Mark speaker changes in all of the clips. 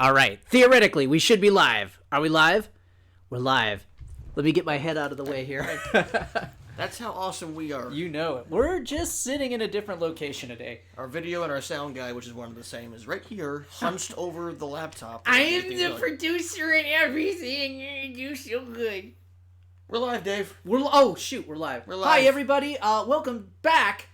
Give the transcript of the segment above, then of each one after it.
Speaker 1: All right. Theoretically, we should be live. Are we live? We're live. Let me get my head out of the way here.
Speaker 2: That's how awesome we are.
Speaker 1: You know it. We're just sitting in a different location today.
Speaker 2: Our video and our sound guy, which is one of the same, is right here, hunched over the laptop.
Speaker 3: I am the producer and everything. You do so good.
Speaker 2: We're live, Dave.
Speaker 1: We're live.
Speaker 2: We're live.
Speaker 1: Hi, everybody. Welcome back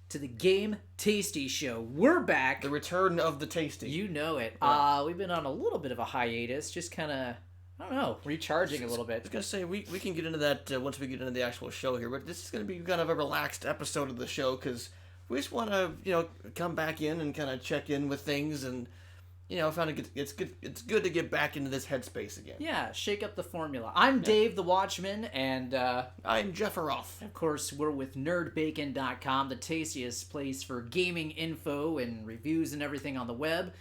Speaker 1: to the Game Tasty Show. We're back.
Speaker 2: The return of the tasty.
Speaker 1: You know it.
Speaker 2: Yeah.
Speaker 1: We've been on a little bit of a hiatus, just kind of, I don't know, recharging a little bit.
Speaker 2: I was going to say, we can get into that once we get into the actual show here, but this is going to be kind of a relaxed episode of the show, because we just want to, come back in and kind of check in with things, and, find it's good to get back into this headspace again.
Speaker 1: Yeah, shake up the formula. I'm Dave the Watchman, and
Speaker 2: I'm Jeff Roth.
Speaker 1: Of course, we're with Bacon.com, the tastiest place for gaming info and reviews and everything on the web.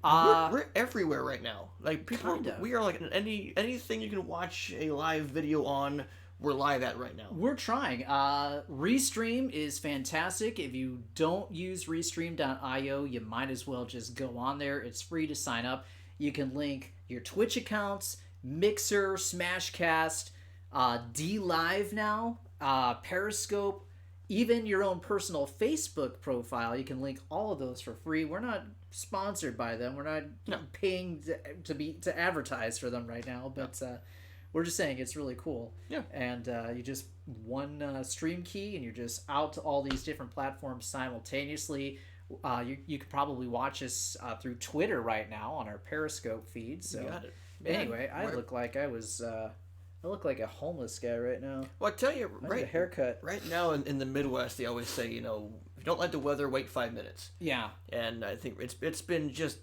Speaker 2: We're everywhere right now. Like people,
Speaker 1: Kinda.
Speaker 2: We are like anything you can watch a live video on. We're live at right now.
Speaker 1: We're trying. Restream is fantastic. If you don't use Restream.io, you might as well just go on there. It's free to sign up. You can link your Twitch accounts, Mixer, Smashcast, DLive now, Periscope, even your own personal Facebook profile. You can link all of those for free. We're not sponsored by them. We're not paying to advertise for them right now, but we're just saying it's really cool.
Speaker 2: Yeah.
Speaker 1: And you just one stream key and you're just out to all these different platforms simultaneously. You could probably watch us through Twitter right now on our Periscope feed. So
Speaker 2: you got it.
Speaker 1: Anyway, I look like I look like a homeless guy right now.
Speaker 2: Well, I tell you,
Speaker 1: I need a haircut.
Speaker 2: Right now in the Midwest, they always say, if you don't like the weather, wait 5 minutes.
Speaker 1: Yeah.
Speaker 2: And I think it's been just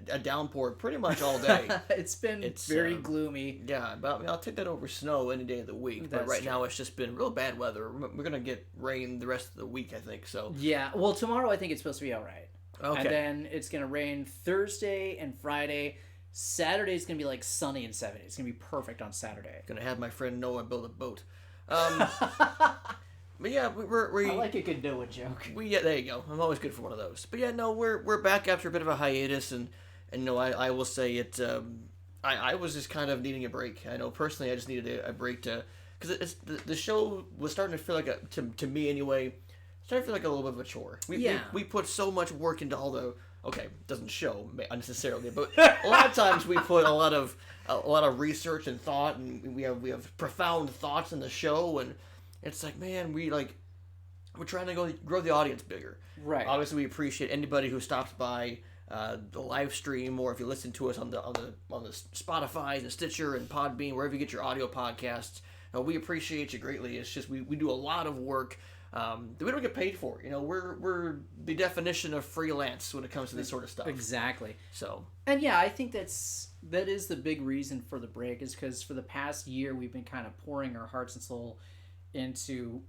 Speaker 2: a downpour pretty much all day.
Speaker 1: It's very gloomy.
Speaker 2: Yeah, but I'll take that over snow any day of the week. But right now it's just been real bad weather. We're gonna get rain the rest of the week, I think. So
Speaker 1: yeah. Well, tomorrow I think it's supposed to be all right.
Speaker 2: Okay.
Speaker 1: And then it's gonna rain Thursday and Friday. Saturday's gonna be like sunny and 70. It's gonna be perfect on Saturday.
Speaker 2: Gonna have my friend Noah build a boat. But yeah, we
Speaker 1: I like a good Noah joke.
Speaker 2: There you go. I'm always good for one of those. But yeah, no, we're back after a bit of a hiatus, and I will say it. I was just kind of needing a break. I know personally, I just needed a break because the show was starting to feel like to me anyway, starting to feel like a little bit of a chore. We put so much work into all the. Okay, doesn't show unnecessarily, but a lot of times we put a lot of research and thought, and we have profound thoughts in the show, and it's like, man, we're trying to grow the audience bigger.
Speaker 1: Right.
Speaker 2: Obviously, we appreciate anybody who stops by the live stream, or if you listen to us on the Spotify, the Stitcher, and Podbean, wherever you get your audio podcasts. We appreciate you greatly. It's just we do a lot of work that we don't get paid for. We're the definition of freelance when it comes to this sort of stuff.
Speaker 1: Exactly.
Speaker 2: So.
Speaker 1: And yeah, I think that is the big reason for the break, is because for the past year we've been kind of pouring our hearts and soul into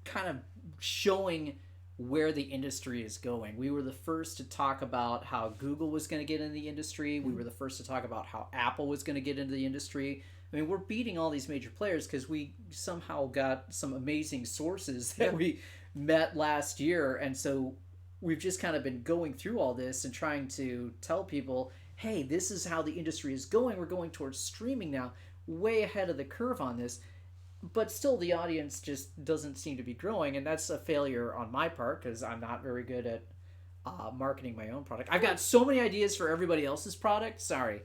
Speaker 1: kind of showing where the industry is going. We were the first to talk about how Google was going to get into the industry. We were the first to talk about how Apple was going to get into the industry. I mean, we're beating all these major players because we somehow got some amazing sources that we met last year. And so we've just kind of been going through all this and trying to tell people, hey, this is how the industry is going. We're going towards streaming now, way ahead of the curve on this. But still, the audience just doesn't seem to be growing, and that's a failure on my part because I'm not very good at marketing my own product. I've got so many ideas for everybody else's product. Sorry.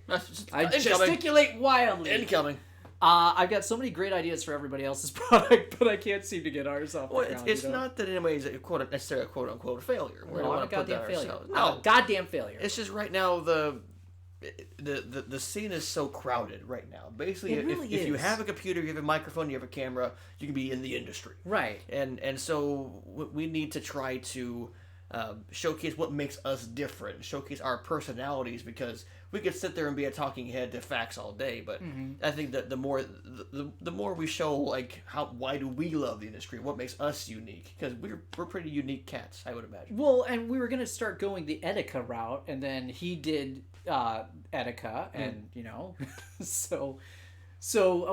Speaker 1: I gesticulate wildly.
Speaker 2: Incoming.
Speaker 1: I've got so many great ideas for everybody else's product, but I can't seem to get ours off the ground.
Speaker 2: It's not that anybody's necessarily a quote-unquote failure.
Speaker 1: No, I'm a goddamn failure.
Speaker 2: No.
Speaker 1: Goddamn failure.
Speaker 2: It's just right now the scene is so crowded right now. Basically, if you have a computer, you have a microphone, you have a camera, you can be in the industry.
Speaker 1: Right.
Speaker 2: And so we need to try to showcase what makes us different, showcase our personalities, because we could sit there and be a talking head to facts all day, but I think that the more we show, like, why do we love the industry, what makes us unique, because we're pretty unique cats, I would imagine.
Speaker 1: Well, and we were going to start going the Etika route, and then he did Etika, and so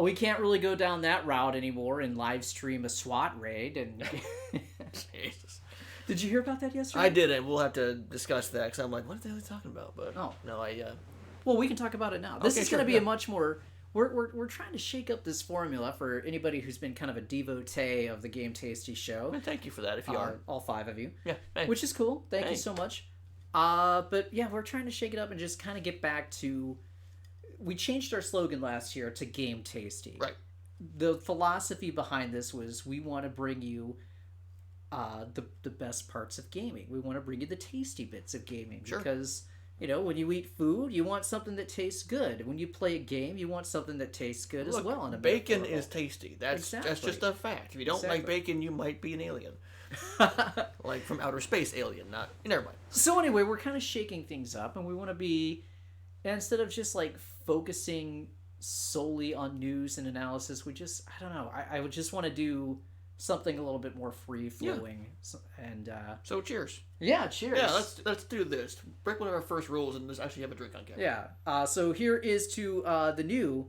Speaker 1: we can't really go down that route anymore and live stream a SWAT raid. And
Speaker 2: Jesus.
Speaker 1: Did you hear about that yesterday?
Speaker 2: I didn't. We'll have to discuss that, because I'm like, what are they talking about? But no,
Speaker 1: Well, we can talk about it now. This
Speaker 2: Okay,
Speaker 1: is going
Speaker 2: sure,
Speaker 1: to be
Speaker 2: yeah.
Speaker 1: a much more. We're trying to shake up this formula for anybody who's been kind of a devotee of the Game Tasty show.
Speaker 2: Well, thank you for that. If you are,
Speaker 1: All 5 of you.
Speaker 2: yeah, hey.
Speaker 1: Which is cool. Thank you
Speaker 2: Hey.
Speaker 1: so much. But yeah, we're trying to shake it up and just kind of get back to. We changed our slogan last year to Game Tasty.
Speaker 2: Right.
Speaker 1: The philosophy behind this was we want to bring you the best parts of gaming. We want to bring you the tasty bits of gaming.
Speaker 2: Sure.
Speaker 1: Because, when you eat food, you want something that tastes good. When you play a game, you want something that tastes good as
Speaker 2: Look,
Speaker 1: well. And
Speaker 2: bacon is tasty. That's
Speaker 1: Exactly.
Speaker 2: just a fact. If you don't like bacon, you might be an alien. Like from outer space alien, not... Never mind.
Speaker 1: So anyway, we're kind of shaking things up, and we want to be, instead of just like focusing solely on news and analysis, we just, I don't know, I would just want to do something a little bit more free flowing. And
Speaker 2: So cheers.
Speaker 1: yeah, cheers.
Speaker 2: Yeah, let's do this. Break one of our first rules and just actually have a drink on camera.
Speaker 1: Yeah. So here is to the new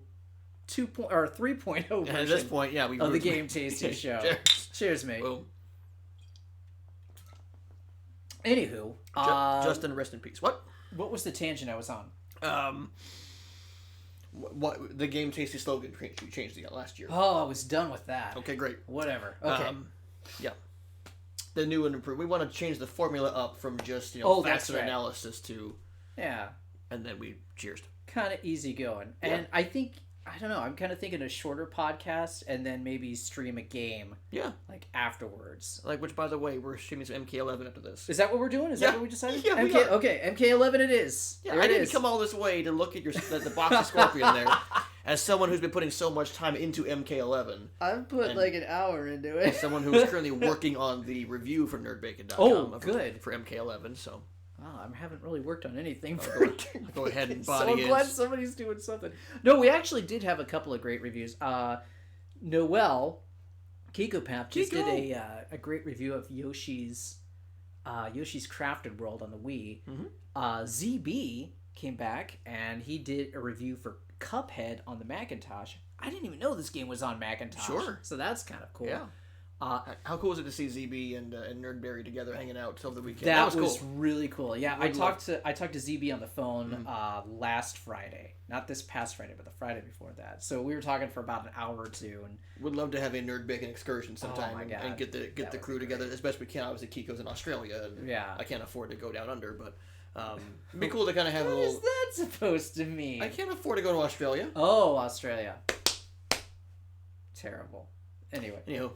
Speaker 1: 3.0 version
Speaker 2: And at this point, yeah, we
Speaker 1: of the Game Tasty Show.
Speaker 2: Cheers.
Speaker 1: Cheers, mate.
Speaker 2: Boom.
Speaker 1: Anywho,
Speaker 2: Justin, rest in peace. What?
Speaker 1: what was the tangent I was on?
Speaker 2: What the Game Tasty slogan you changed the last year?
Speaker 1: Oh, I was done with that.
Speaker 2: Okay, great.
Speaker 1: Whatever. Okay.
Speaker 2: Yeah. The new and improved. We want to change the formula up from just
Speaker 1: Oh,
Speaker 2: facts
Speaker 1: that's
Speaker 2: and
Speaker 1: right.
Speaker 2: analysis to,
Speaker 1: Yeah.
Speaker 2: and then we cheersed.
Speaker 1: Kind of easy going. And I think, I don't know, I'm kind of thinking a shorter podcast and then maybe stream a game
Speaker 2: Yeah.
Speaker 1: like afterwards.
Speaker 2: Like, which by the way, we're streaming some MK11 after this.
Speaker 1: Is that what we're doing? Is
Speaker 2: Yeah.
Speaker 1: that what we decided?
Speaker 2: Yeah, we
Speaker 1: MK,
Speaker 2: are.
Speaker 1: okay, MK11 it is.
Speaker 2: Yeah,
Speaker 1: There
Speaker 2: I
Speaker 1: it
Speaker 2: didn't
Speaker 1: is.
Speaker 2: come all this way to look at the box of Scorpion there. As someone who's been putting so much time into MK11,
Speaker 1: I've put
Speaker 2: And-
Speaker 1: like an hour into
Speaker 2: as
Speaker 1: it.
Speaker 2: someone who's currently working on the review for Bacon.com
Speaker 1: Oh, good.
Speaker 2: for MK11, so
Speaker 1: Wow, I haven't really worked on anything.
Speaker 2: go ahead and
Speaker 1: So
Speaker 2: body
Speaker 1: I'm
Speaker 2: in.
Speaker 1: glad somebody's doing something. No, we actually did have a couple of great reviews. Noel Kikopap just
Speaker 2: Kiko.
Speaker 1: did a great review of Yoshi's Crafted World on the Wii.
Speaker 2: Mhm.
Speaker 1: ZB came back and he did a review for Cuphead on the Macintosh. I didn't even know this game was on Macintosh.
Speaker 2: Sure.
Speaker 1: So that's kind of cool.
Speaker 2: Yeah. How cool was it to see ZB and Nerdberry together hanging out over the weekend?
Speaker 1: That
Speaker 2: was
Speaker 1: was
Speaker 2: cool.
Speaker 1: really cool. Yeah,
Speaker 2: Would
Speaker 1: I talked to ZB on the phone last Friday, not this past Friday, but the Friday before that. So we were talking for about an hour or two, and
Speaker 2: Would love to have a Nerd Bacon excursion sometime
Speaker 1: my
Speaker 2: and
Speaker 1: God.
Speaker 2: get the
Speaker 1: That would
Speaker 2: crew
Speaker 1: be
Speaker 2: together as best we can. Obviously, Kiko's in Australia, and
Speaker 1: Yeah.
Speaker 2: I can't afford to go down under, but it'd be cool to kind of have
Speaker 1: what
Speaker 2: a
Speaker 1: is
Speaker 2: little.
Speaker 1: that supposed to mean?
Speaker 2: I can't afford to go to Australia.
Speaker 1: Oh, Australia. Terrible. Anyway,
Speaker 2: Anywho,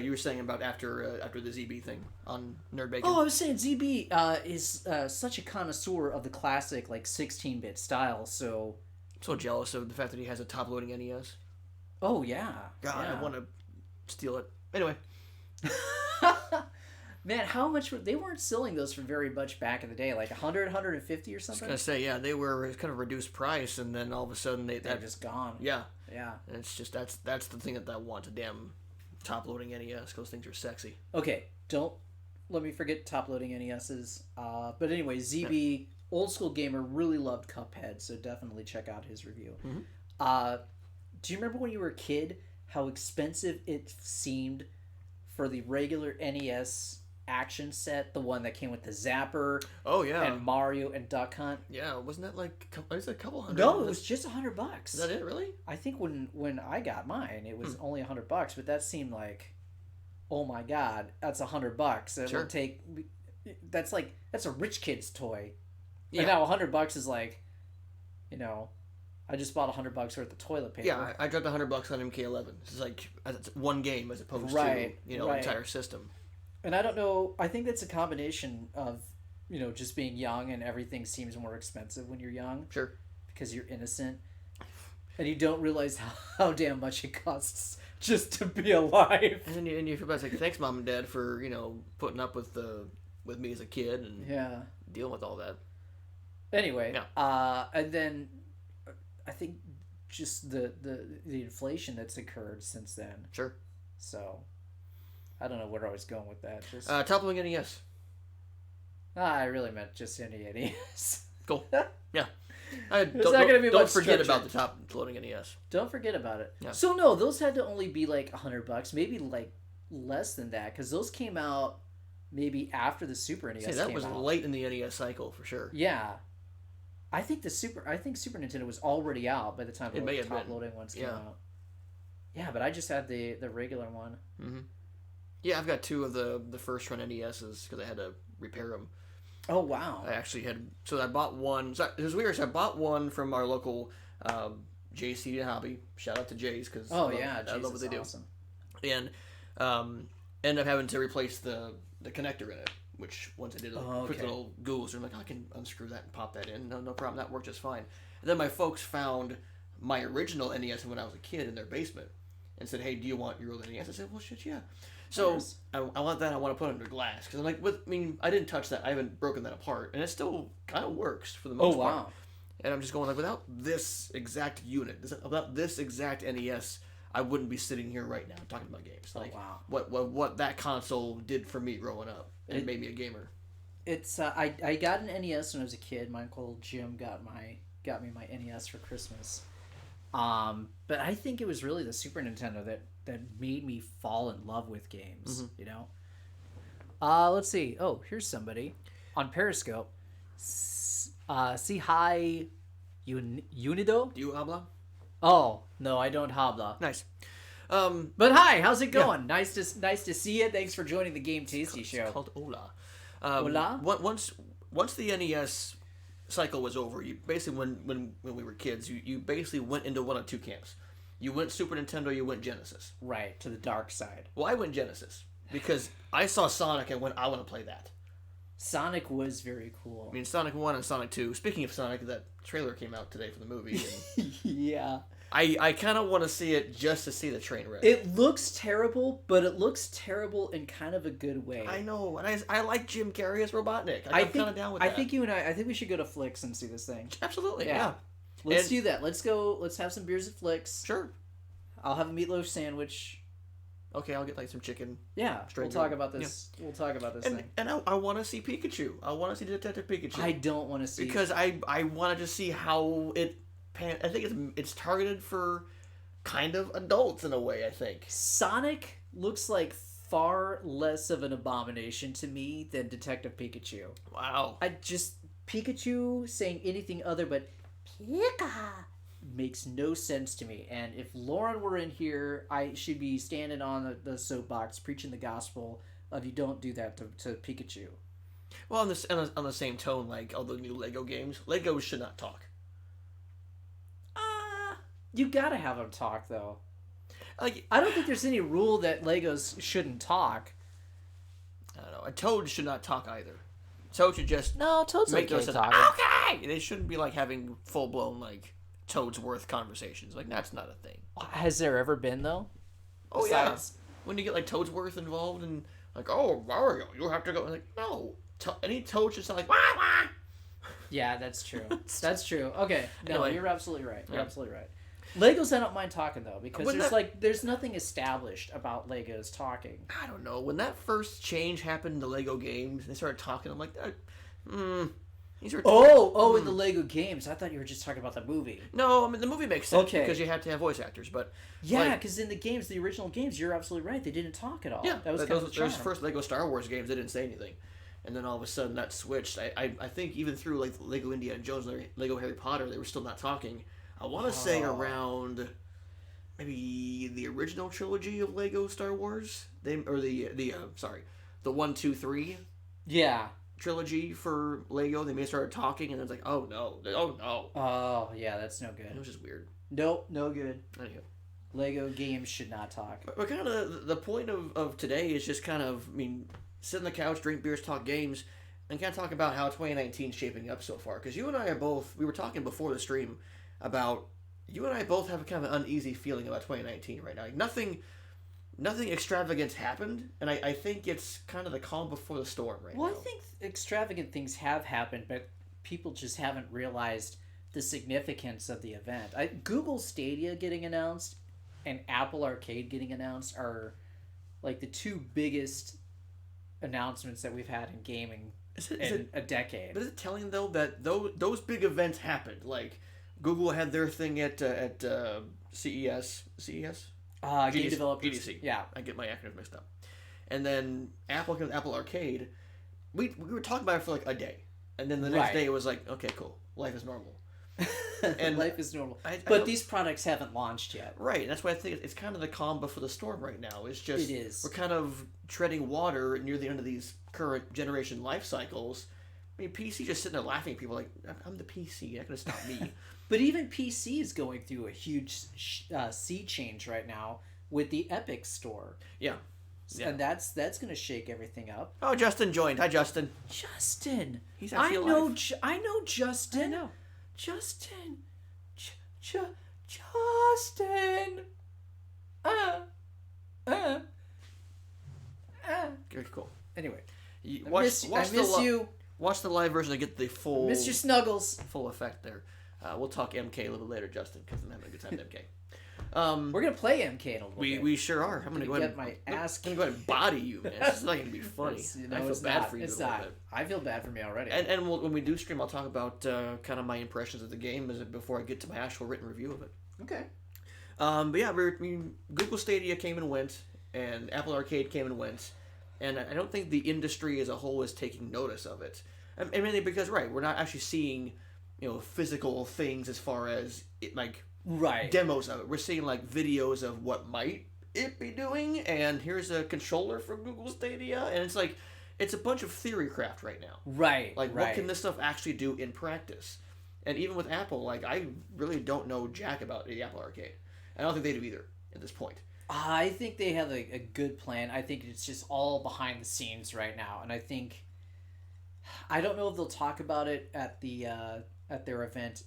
Speaker 2: you were saying about after the ZB thing on Nerd Bacon.
Speaker 1: oh, I was saying ZB is such a connoisseur of the classic like 16-bit style. So,
Speaker 2: I'm so jealous of the fact that he has a top-loading NES.
Speaker 1: oh yeah,
Speaker 2: God,
Speaker 1: yeah.
Speaker 2: I want to steal it. Anyway,
Speaker 1: Man, how much they weren't selling those for very much back in the day, like 100, 150 or
Speaker 2: I was
Speaker 1: something.
Speaker 2: gonna say, yeah, they were kind of reduced price, and then all of a sudden
Speaker 1: They're just gone.
Speaker 2: yeah,
Speaker 1: Yeah.
Speaker 2: and it's just that's the thing that I want, a damn top-loading NES. Those things are sexy.
Speaker 1: Okay, don't let me forget top-loading NESs. But anyway, ZB, old school gamer, really loved Cuphead, so definitely check out his review.
Speaker 2: Mhm.
Speaker 1: Do you remember when you were a kid how expensive it seemed for the regular NES action set, the one that came with the Zapper
Speaker 2: Oh yeah,
Speaker 1: and Mario and Duck Hunt?
Speaker 2: yeah. Wasn't that like was it a couple hundred?
Speaker 1: No, it was just $100.
Speaker 2: Is that it? Really?
Speaker 1: I think when I got mine, it was only $100, but that seemed like, oh my god, that's $100. It
Speaker 2: Sure.
Speaker 1: would take. That's a rich kid's toy.
Speaker 2: Yeah.
Speaker 1: And now $100 is like, I just bought $100 worth of toilet paper.
Speaker 2: Yeah, I dropped $100 on MK11. It's like it's one game as opposed
Speaker 1: Right,
Speaker 2: to
Speaker 1: right.
Speaker 2: entire system.
Speaker 1: And I don't know. I think that's a combination of, just being young and everything seems more expensive when you're young
Speaker 2: Sure.
Speaker 1: because you're innocent, and you don't realize how damn much it costs just to be alive.
Speaker 2: And then you feel bad. It's like, thanks, mom and dad, for putting up with me as a kid and
Speaker 1: Yeah.
Speaker 2: dealing with all that.
Speaker 1: Anyway,
Speaker 2: Yeah.
Speaker 1: and then I think just the inflation that's occurred since then.
Speaker 2: Sure.
Speaker 1: So I don't know where I was going with that. Just
Speaker 2: Top-loading NES.
Speaker 1: I really meant just any idiots.
Speaker 2: Cool. Yeah.
Speaker 1: There's not gonna be
Speaker 2: don't
Speaker 1: much
Speaker 2: forget
Speaker 1: structure.
Speaker 2: about the top-loading NES.
Speaker 1: Don't forget about it.
Speaker 2: Yeah.
Speaker 1: So no, those had to only be like $100, maybe like less than that, because those came out maybe after the Super NES.
Speaker 2: See, that
Speaker 1: came
Speaker 2: was
Speaker 1: out.
Speaker 2: late in the NES cycle for sure.
Speaker 1: Yeah. I think Super Nintendo was already out by the time the
Speaker 2: It may have
Speaker 1: top
Speaker 2: been.
Speaker 1: loading ones came
Speaker 2: Yeah.
Speaker 1: out. Yeah, but I just had the regular one.
Speaker 2: Mm-hmm. Yeah, I've got two of the first run NESs because I had to repair them.
Speaker 1: Oh wow!
Speaker 2: I actually had, so I bought one. So it was weird. So I bought one from our local JC Hobby. Shout out to Jay's because
Speaker 1: Oh yeah,
Speaker 2: I love what they
Speaker 1: awesome.
Speaker 2: do. And ended up having to replace the connector in it. Which once I did a quick
Speaker 1: okay.
Speaker 2: little Google search, I'm like, I can unscrew that and pop that in. No problem. That worked just fine. And then my folks found my original NES when I was a kid in their basement and said, "Hey, do you want your old NES?" I said, "Well, shit, yeah." So
Speaker 1: Nice.
Speaker 2: I want that. I want to put it under glass because I'm like, I didn't touch that. I haven't broken that apart, and it still kind of works for the most part.
Speaker 1: Wow!
Speaker 2: And I'm just going like, without this exact unit, without this exact NES, I wouldn't be sitting here right now talking about games. Like,
Speaker 1: wow!
Speaker 2: What that console did for me growing up and made me a gamer.
Speaker 1: It's I got an NES when I was a kid. My uncle Jim got me my NES for Christmas. But I think it was really the Super Nintendo that made me fall in love with games.
Speaker 2: Mm-hmm.
Speaker 1: You know. Let's see. Oh, here's somebody on Periscope. See hi, Unido.
Speaker 2: Do you habla?
Speaker 1: Oh no, I don't habla.
Speaker 2: Nice.
Speaker 1: But hi, how's it going? Nice to see you. Thanks for joining the Game Tasty
Speaker 2: It's
Speaker 1: Show.
Speaker 2: called Hola.
Speaker 1: Hola?
Speaker 2: Once the NES cycle was over, you basically when we were kids, you basically went into one of two camps. You went Super Nintendo, you went Genesis.
Speaker 1: Right, to the dark side.
Speaker 2: Well, I went Genesis because I saw Sonic and went, I want to play that.
Speaker 1: Sonic was very cool.
Speaker 2: I mean, Sonic 1 and Sonic 2. Speaking of Sonic, that trailer came out today for the movie. And
Speaker 1: Yeah.
Speaker 2: I kind of want to see it just to see the train wreck.
Speaker 1: It looks terrible, but it looks terrible in kind of a good way.
Speaker 2: I know, and I like Jim Carrey as Robotnik.
Speaker 1: I
Speaker 2: I'm
Speaker 1: think
Speaker 2: kind of down with that.
Speaker 1: I think you and I think we should go to Flicks and see this thing.
Speaker 2: Absolutely,
Speaker 1: Yeah.
Speaker 2: yeah.
Speaker 1: Let's do that. Let's go. Let's have some beers at Flicks.
Speaker 2: Sure.
Speaker 1: I'll have a meatloaf sandwich.
Speaker 2: Okay, I'll get like some chicken.
Speaker 1: Yeah,
Speaker 2: Straight
Speaker 1: we'll
Speaker 2: to
Speaker 1: talk
Speaker 2: it.
Speaker 1: about this. Yeah. We'll talk about this
Speaker 2: And
Speaker 1: thing.
Speaker 2: I want to see Pikachu. I want to see Detective Pikachu.
Speaker 1: I don't want to see
Speaker 2: because I wanted to see how it. I think it's targeted for kind of adults in a way. I think
Speaker 1: Sonic looks like far less of an abomination to me than Detective Pikachu.
Speaker 2: Wow.
Speaker 1: I just Pikachu saying anything other but Pika makes no sense to me. And if Lauren were in here, I should be standing on the soapbox preaching the gospel of you don't do that to Pikachu.
Speaker 2: Well, on the same tone, like all the new Lego games, Legos should not talk.
Speaker 1: You gotta have them talk though.
Speaker 2: Like
Speaker 1: I don't think there's any rule that Legos shouldn't talk.
Speaker 2: I don't know. A Toad should not talk either. Toad should just
Speaker 1: No, Toad's
Speaker 2: make
Speaker 1: okay
Speaker 2: those
Speaker 1: talking.
Speaker 2: okay. They shouldn't be like having full blown like Toad's worth conversations. Like that's not a thing.
Speaker 1: Has there ever been though?
Speaker 2: Oh
Speaker 1: Besides-
Speaker 2: yeah. When you get like Toadsworth involved and like, oh Mario, you have to go. Like no, any Toad should sound like wah wah.
Speaker 1: Yeah, that's true. That's true. Okay, no,
Speaker 2: Anyway.
Speaker 1: you're absolutely right. You're
Speaker 2: Yeah.
Speaker 1: absolutely right. Legos, I don't mind talking though because
Speaker 2: Wouldn't
Speaker 1: there's nothing established about Legos talking.
Speaker 2: I don't know. When that first change happened in the Lego games, they started talking. I'm like, these are.
Speaker 1: In the Lego games. I thought you were just talking about the movie.
Speaker 2: No, I mean the movie makes sense
Speaker 1: Okay.
Speaker 2: because you have to have voice actors, but
Speaker 1: Yeah,
Speaker 2: like,
Speaker 1: because in the games, the original games, you're absolutely right. They didn't talk at all.
Speaker 2: yeah,
Speaker 1: that was
Speaker 2: like,
Speaker 1: kind of the charm.
Speaker 2: those first Lego Star Wars games, they didn't say anything, and then all of a sudden that switched. I think even through like Lego Indiana Jones, Lego Harry Potter, they were still not talking. I want to say around maybe the original trilogy of Lego Star Wars, the 1, 2, 3
Speaker 1: Yeah.
Speaker 2: trilogy for Lego. They may have started talking, and then it's like, oh no.
Speaker 1: Oh yeah, that's no
Speaker 2: It
Speaker 1: good.
Speaker 2: was just weird.
Speaker 1: Nope, no good.
Speaker 2: Anyway.
Speaker 1: Lego games should not talk.
Speaker 2: But kind of the point of today is just kind of, I mean, sit on the couch, drink beers, talk games, and kind of talk about how 2019 is shaping up so far. Because you and I are both, we were talking before the stream about, you and I both have a kind of an uneasy feeling about 2019 right now. Like nothing extravagant happened, and I think it's kind of the calm before the storm right
Speaker 1: Well,
Speaker 2: now.
Speaker 1: I think extravagant things have happened, but people just haven't realized the significance of the event. Google Stadia getting announced and Apple Arcade getting announced are like the two biggest announcements that we've had in gaming in a decade.
Speaker 2: But is it telling though that those big events happened? Like Google had their thing at CES.
Speaker 1: Game developers.
Speaker 2: GDC.
Speaker 1: Yeah.
Speaker 2: I get my acronyms mixed up. And then Apple Arcade, we were talking about it for like a day. And then the next
Speaker 1: Right.
Speaker 2: day it was like, okay, cool. life is normal.
Speaker 1: And life is normal.
Speaker 2: But
Speaker 1: these products haven't launched yet.
Speaker 2: Right. That's why I think it's kind of the calm before the storm right now. It's just
Speaker 1: it is.
Speaker 2: We're kind of treading water near the end of these current generation life cycles. I mean, PC just sitting there laughing at people like, I'm the PC. You're not going to stop me.
Speaker 1: But even PC is going through a huge sea change right now with the Epic Store.
Speaker 2: Yeah.
Speaker 1: And that's going to shake everything up.
Speaker 2: Oh, Justin joined. Hi, Justin.
Speaker 1: Justin.
Speaker 2: He's actually alive.
Speaker 1: I know Justin.
Speaker 2: I know.
Speaker 1: Justin. Justin.
Speaker 2: Very cool.
Speaker 1: Anyway.
Speaker 2: I
Speaker 1: miss you.
Speaker 2: Watch the live version to get the full...
Speaker 1: Miss your snuggles.
Speaker 2: Full effect there. We'll talk MK a little bit later, Justin, because I'm having a good time with MK.
Speaker 1: We're gonna play MK in a little bit.
Speaker 2: We sure are. I'm gonna go ahead and body you, man. It's not gonna be funny. I feel bad for you.
Speaker 1: It's not. I feel bad for me already.
Speaker 2: And when we do stream, I'll talk about kind of my impressions of the game before I get to my actual written review of it.
Speaker 1: Okay.
Speaker 2: But yeah, Google Stadia came and went, and Apple Arcade came and went, and I don't think the industry as a whole is taking notice of it. I mean, because we're not actually seeing, physical things as far as demos of it. We're seeing like videos of what might it be doing, and here's a controller for Google Stadia, and it's like it's a bunch of theory craft right now.
Speaker 1: Right.
Speaker 2: What can this stuff actually do in practice? And even with Apple, I really don't know jack about the Apple Arcade. I don't think they do either at this point.
Speaker 1: I think they have a good plan. I think it's just all behind the scenes right now, and I don't know if they'll talk about it at their event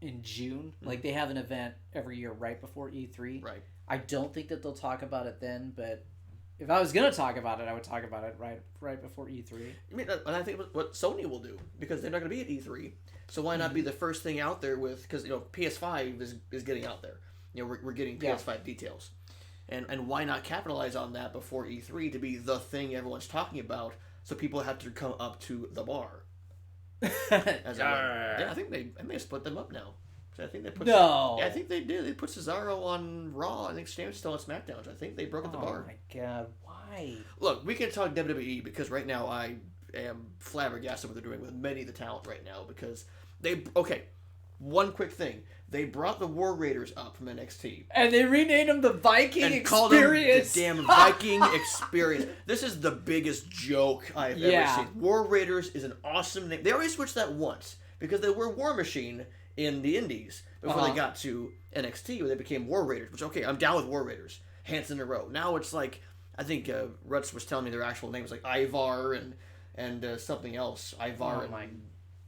Speaker 1: in June. Mm-hmm. Like they have an event every year right before E3.
Speaker 2: Right.
Speaker 1: I don't think that they'll talk about it then, but if I was gonna talk about it, I would talk about it right before E3.
Speaker 2: I mean, and I think what Sony will do, because they're not going to be at E3, so why not be the first thing out there with? Because PS5 is getting out there. We're getting PS5 details, and why not capitalize on that before E3 to be the thing everyone's talking about, so people have to come up to the bar. I think they may split them up now. So I think they put.
Speaker 1: No.
Speaker 2: I think they did. They put Cesaro on Raw. I think Stam's still on SmackDown. So I think they broke up the bar.
Speaker 1: Oh my god! Why?
Speaker 2: Look, we can talk WWE because right now I am flabbergasted what they're doing with many of the talent right now because they. Okay, one quick thing. They brought the War Raiders up from NXT.
Speaker 1: And they renamed them the Viking
Speaker 2: and
Speaker 1: Experience.
Speaker 2: Called them the damn Viking Experience. This is the biggest joke I've ever seen. War Raiders is an awesome name. They already switched that once because they were War Machine in the Indies before they got to NXT where they became War Raiders. Which, okay, I'm down with War Raiders. Hands in a row. Now it's like, I think Rutz was telling me their actual name was like Ivar and something else. Ivar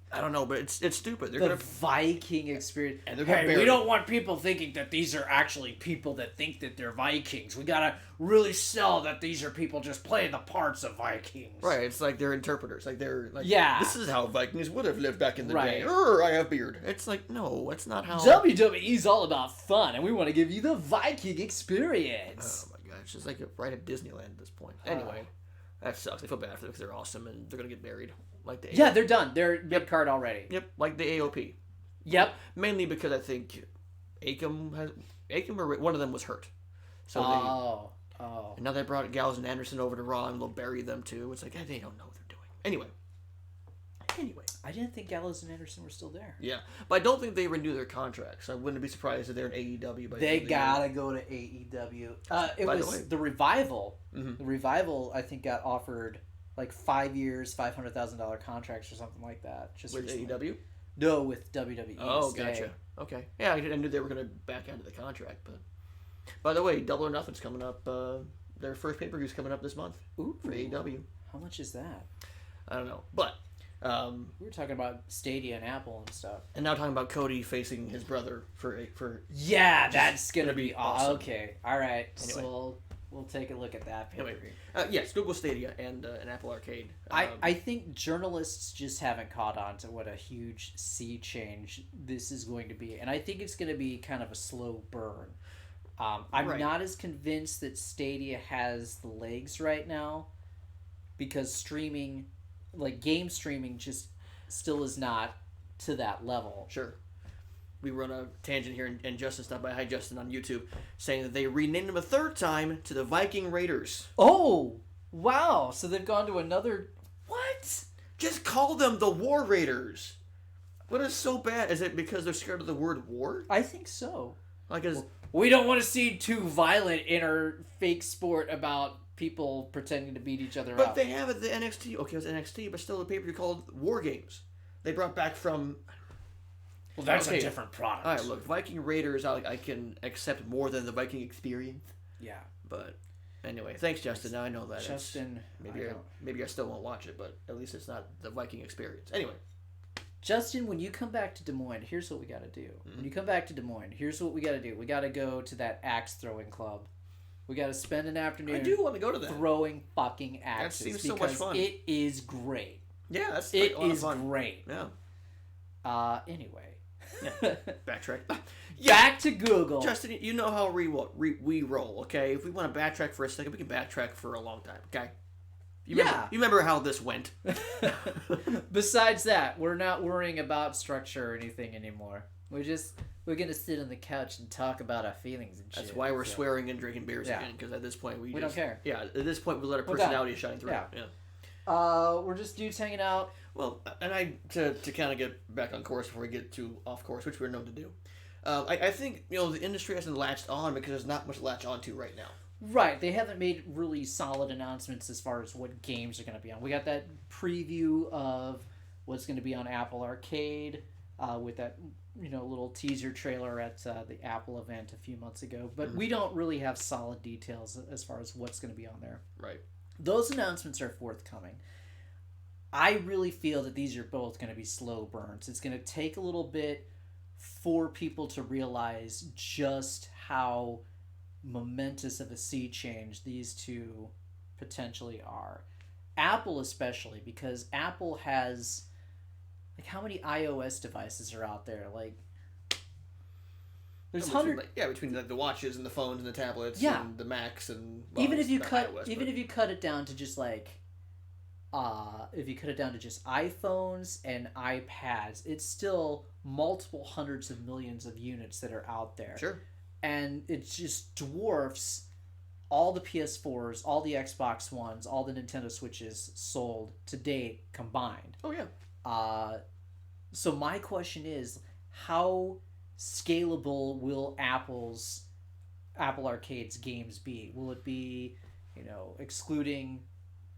Speaker 2: I don't know, but it's stupid. They're
Speaker 1: the Viking Experience.
Speaker 2: And
Speaker 3: we don't want people thinking that these are actually people that think that they're Vikings. We gotta really sell that these are people just playing the parts of Vikings.
Speaker 2: Right, it's like they're interpreters. Like they're like, this is how Vikings would have lived back in the day. I have beard. It's like, no, it's not how.
Speaker 1: WWE's all about fun, and we want to give you the Viking Experience.
Speaker 2: Oh my god, it's just like right at Disneyland at this point. Anyway, that sucks. I feel bad for them because they're awesome and they're gonna get married. Like the
Speaker 1: AOP. They're done. They're mid card already.
Speaker 2: Yep, like the AOP.
Speaker 1: Yep.
Speaker 2: Mainly because I think Akam or one of them was hurt. So and now they brought Gallows and Anderson over to Raw and they'll bury them too. It's like they don't know what they're doing. Anyway.
Speaker 1: I didn't think Gallows and Anderson were still there.
Speaker 2: Yeah, but I don't think they renew their contracts. I wouldn't be surprised if they're in AEW.
Speaker 1: They gotta go to AEW. It was the Revival. Mm-hmm. The Revival, I think, got offered like 5 years, $500,000 contracts or something like that. Just
Speaker 2: with
Speaker 1: recently.
Speaker 2: AEW?
Speaker 1: No, with WWE.
Speaker 2: Oh, gotcha. Okay. Yeah, I knew they were going to back out of the contract. But by the way, Double or Nothing's coming up. Their first pay-per-view's coming up this month for AEW.
Speaker 1: How much is that?
Speaker 2: I don't know. But
Speaker 1: we were talking about Stadia and Apple and stuff.
Speaker 2: And now talking about Cody facing his brother for
Speaker 1: that's going to be awesome. Okay. All right. Anyway. So we'll take a look at that.
Speaker 2: Anyway, yes, Google Stadia and an Apple Arcade.
Speaker 1: I think journalists just haven't caught on to what a huge sea change this is going to be. And I think it's going to be kind of a slow burn. I'm not as convinced that Stadia has the legs right now because streaming, like game streaming, just still is not to that level.
Speaker 2: Sure. We were on a tangent here, and Justin stopped by. Hi, Justin, on YouTube, saying that they renamed them a third time to the Viking Raiders.
Speaker 1: Oh, wow. So they've gone to another... What?
Speaker 2: Just call them the War Raiders. What is so bad? Is it because they're scared of the word war?
Speaker 1: I think so.
Speaker 2: Like, is
Speaker 1: We don't want to see too violent in our fake sport about people pretending to beat each other
Speaker 2: but
Speaker 1: up.
Speaker 2: they have it the NXT. Okay, it was NXT, but still the pay-per-view called War Games. They brought back from.
Speaker 3: Well, that's
Speaker 2: Okay.
Speaker 3: a different product.
Speaker 2: All right, look, Viking Raiders. I can accept more than the Viking Experience.
Speaker 3: Yeah.
Speaker 2: But anyway, thanks, Justin. Now I know that.
Speaker 1: Justin,
Speaker 2: Maybe I still won't watch it, but at least it's not the Viking Experience. Anyway.
Speaker 1: Justin, when you come back to Des Moines, here's what we got to do. When you come back to Des Moines, here's what we got to do. We got to go to that axe throwing club. We got to spend an afternoon.
Speaker 2: I do want to go to that.
Speaker 1: Throwing fucking axes.
Speaker 2: That seems so much
Speaker 1: because
Speaker 2: fun.
Speaker 1: It is great.
Speaker 2: Yeah, that's
Speaker 1: It
Speaker 2: a lot of
Speaker 1: is
Speaker 2: fun.
Speaker 1: great.
Speaker 2: Yeah.
Speaker 1: Anyway.
Speaker 2: Backtrack.
Speaker 1: Back to Google.
Speaker 2: Justin, you know how we roll, okay? If we want to backtrack for a second, we can backtrack for a long time, okay? You remember how this went.
Speaker 1: Besides that, we're not worrying about structure or anything anymore. We're gonna sit on the couch and talk about our feelings and shit.
Speaker 2: That's why we're swearing and drinking beers
Speaker 1: Yeah.
Speaker 2: again, because at this point we
Speaker 1: don't care.
Speaker 2: Yeah, at this point we let our
Speaker 1: We're
Speaker 2: personality shine through.
Speaker 1: Yeah. We're just dudes hanging out.
Speaker 2: Well, and to kind of get back on course before we get too off course, which we're known to do. I think the industry hasn't latched on because there's not much to latch on to right now.
Speaker 1: Right, they haven't made really solid announcements as far as what games are going to be on. We got that preview of what's going to be on Apple Arcade with that little teaser trailer at the Apple event a few months ago, but we don't really have solid details as far as what's going to be on there.
Speaker 2: Right.
Speaker 1: Those announcements are forthcoming. I really feel that these are both going to be slow burns. It's going to take a little bit for people to realize just how momentous of a sea change these two potentially are. Apple especially, because Apple has how many iOS devices are out there? There's
Speaker 2: between the watches and the phones and the tablets and the Macs and
Speaker 1: even if you cut
Speaker 2: iOS,
Speaker 1: if you cut it down to just if you cut it down to just iPhones and iPads, it's still multiple hundreds of millions of units that are out there.
Speaker 2: Sure.
Speaker 1: And it just dwarfs all the PS4s, all the Xbox Ones, all the Nintendo Switches sold to date combined.
Speaker 2: Oh, yeah.
Speaker 1: So my question is, how scalable will Apple Arcade's games be? Will it be, excluding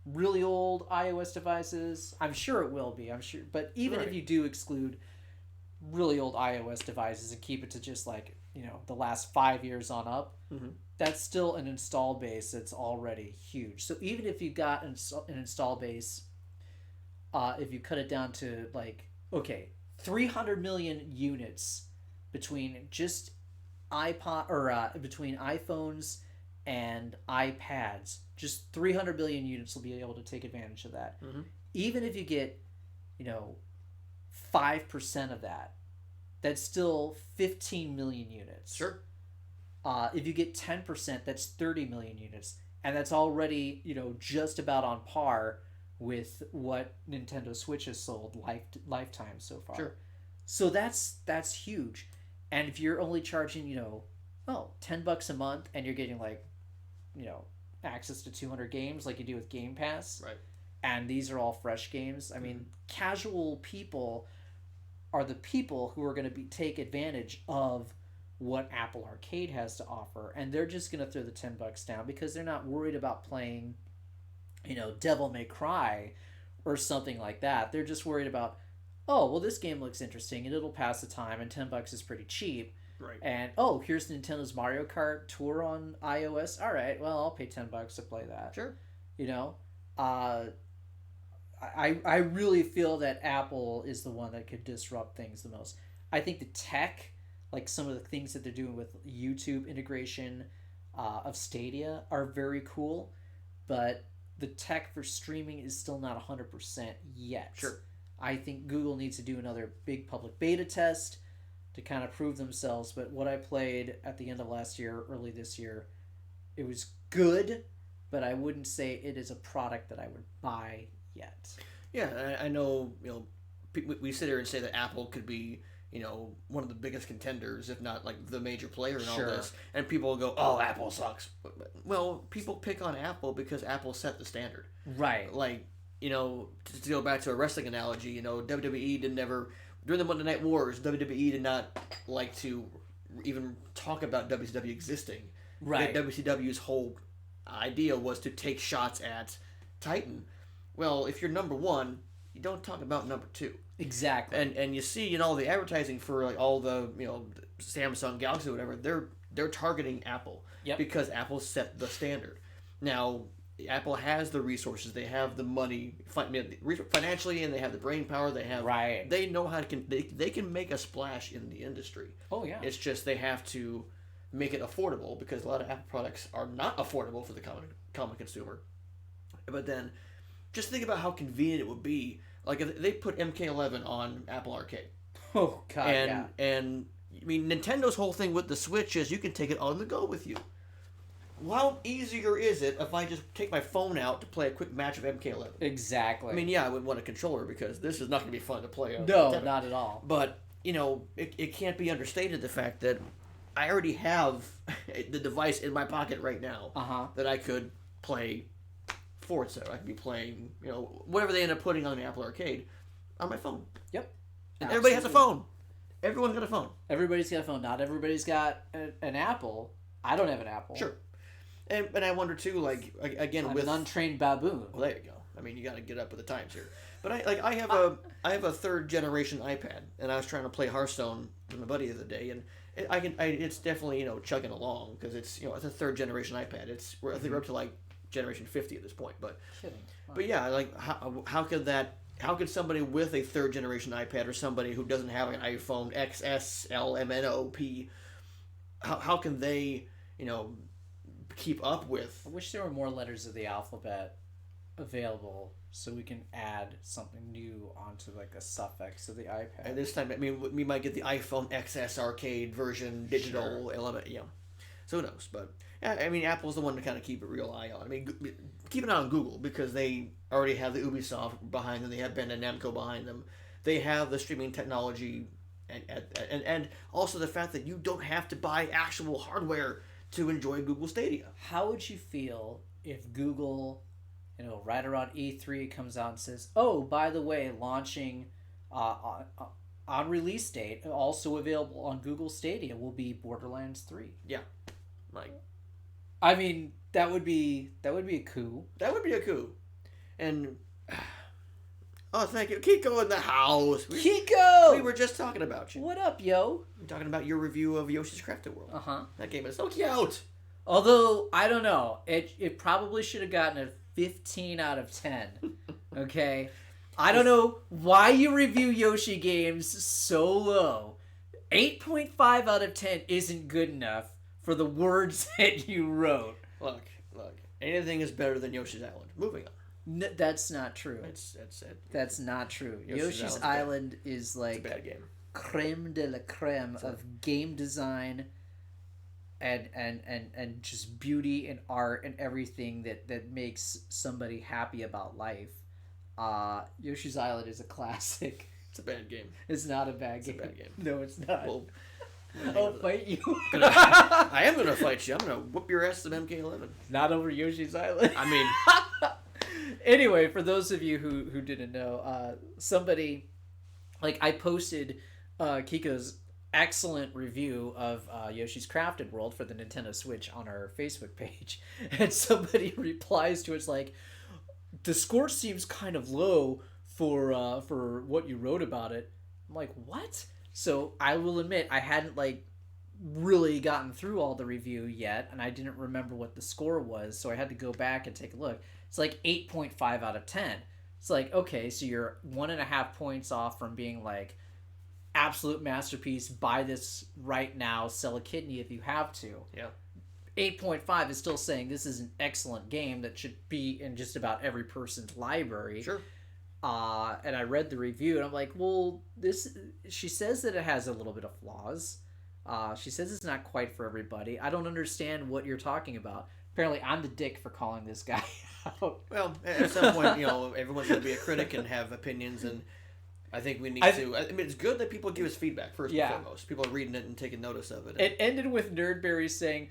Speaker 1: really old iOS devices? I'm sure it will be. I'm sure, but even if you do exclude really old iOS devices and keep it to just the last 5 years on up, that's still an install base that's already huge. So even if you got an install base, if you cut it down to 300 million units between just between iPhones and iPads, just 300 million units will be able to take advantage of that. Even if you get 5% of that, that's still 15 million units.
Speaker 2: Sure.
Speaker 1: If you get 10%, that's 30 million units. And that's already, just about on par with what Nintendo Switch has sold lifetime so far.
Speaker 2: Sure.
Speaker 1: So that's huge. And if you're only charging, $10 a month and you're getting access to 200 games like you do with Game Pass.
Speaker 2: Right.
Speaker 1: And these are all fresh games. I mean, casual people are the people who are going to take advantage of what Apple Arcade has to offer, and they're just going to throw the $10 down because they're not worried about playing, Devil May Cry or something like that. They're just worried about, oh, well, this game looks interesting and it'll pass the time, and $10 is pretty cheap.
Speaker 2: Right.
Speaker 1: And here's Nintendo's Mario Kart Tour on iOS. All right, well, I'll pay $10 to play that.
Speaker 2: Sure.
Speaker 1: I really feel that Apple is the one that could disrupt things the most. I think the tech, some of the things that they're doing with YouTube integration of Stadia, are very cool, but the tech for streaming is still not 100% yet.
Speaker 2: Sure.
Speaker 1: I think Google needs to do another big public beta test to kind of prove themselves, but what I played at the end of last year, early this year, it was good, but I wouldn't say it is a product that I would buy yet.
Speaker 2: Yeah, I know, we sit here and say that Apple could be, one of the biggest contenders, if not the major player in all this. And people will go, oh, Apple sucks. Well, people pick on Apple because Apple set the standard.
Speaker 1: Right.
Speaker 2: To go back to a wrestling analogy, WWE during the Monday Night Wars, WWE did not like to even talk about WCW existing.
Speaker 1: Right.
Speaker 2: WCW's whole idea was to take shots at Titan. Well, if you're number one, you don't talk about number two.
Speaker 1: Exactly.
Speaker 2: And you see in all the advertising for like all the Samsung Galaxy or whatever, they're targeting Apple.
Speaker 1: Yep.
Speaker 2: Because Apple set the standard. Now Apple has the resources, they have the money financially, and they have the brain power. They know how to they can make a splash in the industry.
Speaker 1: Oh yeah.
Speaker 2: It's just they have to make it affordable, because a lot of Apple products are not affordable for the common consumer. But then, just think about how convenient it would be. Like if they put MK11 on Apple Arcade.
Speaker 1: Oh God,
Speaker 2: and I mean, Nintendo's whole thing with the Switch is you can take it on the go with you. How easier is it if I just take my phone out to play a quick match of MK11?
Speaker 1: Exactly.
Speaker 2: I mean, yeah, I would want a controller because this is not going to be fun to play on
Speaker 1: No,
Speaker 2: Nintendo.
Speaker 1: not at all.
Speaker 2: But, it can't be understated the fact that I already have the device in my pocket right now that I could play Forza. I could be playing, whatever they end up putting on the Apple Arcade on my phone.
Speaker 1: Yep.
Speaker 2: And everybody has a phone. Everyone's got a phone.
Speaker 1: Everybody's got a phone. Not everybody's got an Apple. I don't have an Apple.
Speaker 2: Sure. And I wonder too, like again,
Speaker 1: I'm
Speaker 2: with
Speaker 1: an untrained baboon.
Speaker 2: Well, there you go. I mean, you got to get up with the times here. But I have a third generation iPad, and I was trying to play Hearthstone with my buddy the other day, and it's definitely chugging along because it's it's a third generation iPad. I think we're up to like generation 50 at this point. But
Speaker 1: Kidding.
Speaker 2: But yeah, like how could somebody with a third generation iPad or somebody who doesn't have an iPhone XS, LMNOP, how can they keep up with?
Speaker 1: I wish there were more letters of the alphabet available so we can add something new onto like a suffix of the iPad.
Speaker 2: And this time, I mean, we might get the iPhone XS Arcade version, digital element, So who knows? But yeah, I mean, Apple's the one to kind of keep a real eye on. I mean, keep an eye on Google because they already have the Ubisoft behind them. They have Bandai Namco behind them. They have the streaming technology, and also the fact that you don't have to buy actual hardware to enjoy Google Stadia.
Speaker 1: How would you feel if Google, right around E3 comes out and says, "Oh, by the way, launching on release date, also available on Google Stadia, will be Borderlands 3."
Speaker 2: Yeah, like,
Speaker 1: I mean, that would be a coup.
Speaker 2: That would be a coup, and. Oh, thank you. Kiko in the house.
Speaker 1: Kiko!
Speaker 2: We were just talking about you.
Speaker 1: What up, yo?
Speaker 2: We're talking about your review of Yoshi's Crafted World. That game is so cute.
Speaker 1: Although, I don't know. It probably should have gotten a 15 out of 10. Okay? I don't know why you review Yoshi games so low. 8.5 out of 10 isn't good enough for the words that you wrote.
Speaker 2: Look. Anything is better than Yoshi's Island. Moving on.
Speaker 1: That's not true.
Speaker 2: That's
Speaker 1: not true. Yoshi's Island is like
Speaker 2: it's a bad game.
Speaker 1: Creme de la creme of game design and just beauty and art and everything that makes somebody happy about life. Yoshi's Island is a classic.
Speaker 2: It's a bad game.
Speaker 1: It's not a bad game.
Speaker 2: It's a bad game.
Speaker 1: No, it's not.
Speaker 2: Well,
Speaker 1: I'll fight you.
Speaker 2: I am gonna fight you. I'm gonna whoop your ass at MK11.
Speaker 1: Not over Yoshi's Island.
Speaker 2: I mean.
Speaker 1: Anyway, for those of you who didn't know, somebody, I posted Kiko's excellent review of Yoshi's Crafted World for the Nintendo Switch on our Facebook page, and somebody replies to it's like, the score seems kind of low for what you wrote about it. I'm like, what? So I will admit I hadn't really gotten through all the review yet, and I didn't remember what the score was, so I had to go back and take a look. It's like 8.5 out of 10. It's like, okay, so you're 1.5 points off from being like absolute masterpiece, buy this right now, sell a kidney if you have to.
Speaker 2: Yeah.
Speaker 1: 8.5 is still saying this is an excellent game that should be in just about every person's library.
Speaker 2: Sure.
Speaker 1: And I read the review and I'm like, well, she says that it has a little bit of flaws. She says it's not quite for everybody. I don't understand what you're talking about. Apparently, I'm the dick for calling this guy out.
Speaker 2: Well, at some point, everyone's going to be a critic and have opinions, and I think we need to. I mean, it's good that people give us feedback first and foremost. People are reading it and taking notice of it.
Speaker 1: It ended with Nerdberry saying,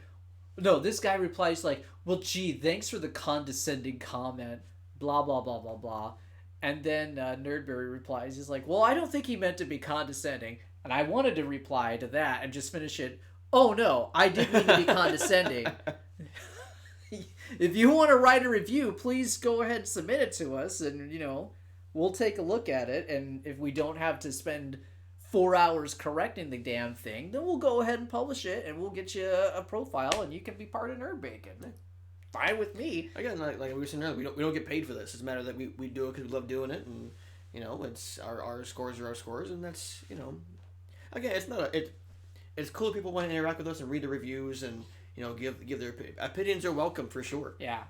Speaker 1: "No." This guy replies like, "Well, gee, thanks for the condescending comment." Blah blah blah blah blah. And then Nerdberry replies, he's like, well, I don't think he meant to be condescending. And I wanted to reply to that and just finish it. Oh no, I did mean to be condescending. If you want to write a review, please go ahead and submit it to us, and we'll take a look at it. And if we don't have to spend 4 hours correcting the damn thing, then we'll go ahead and publish it, and we'll get you a profile, and you can be part of Nerd Bacon. Fine with me.
Speaker 2: Again, like we were saying earlier, we don't get paid for this. It's a matter that we do it because we love doing it, and it's our scores are our scores, and that's again, it's not it's cool if people want to interact with us and read the reviews and give their opinions are welcome for sure.
Speaker 1: Yeah.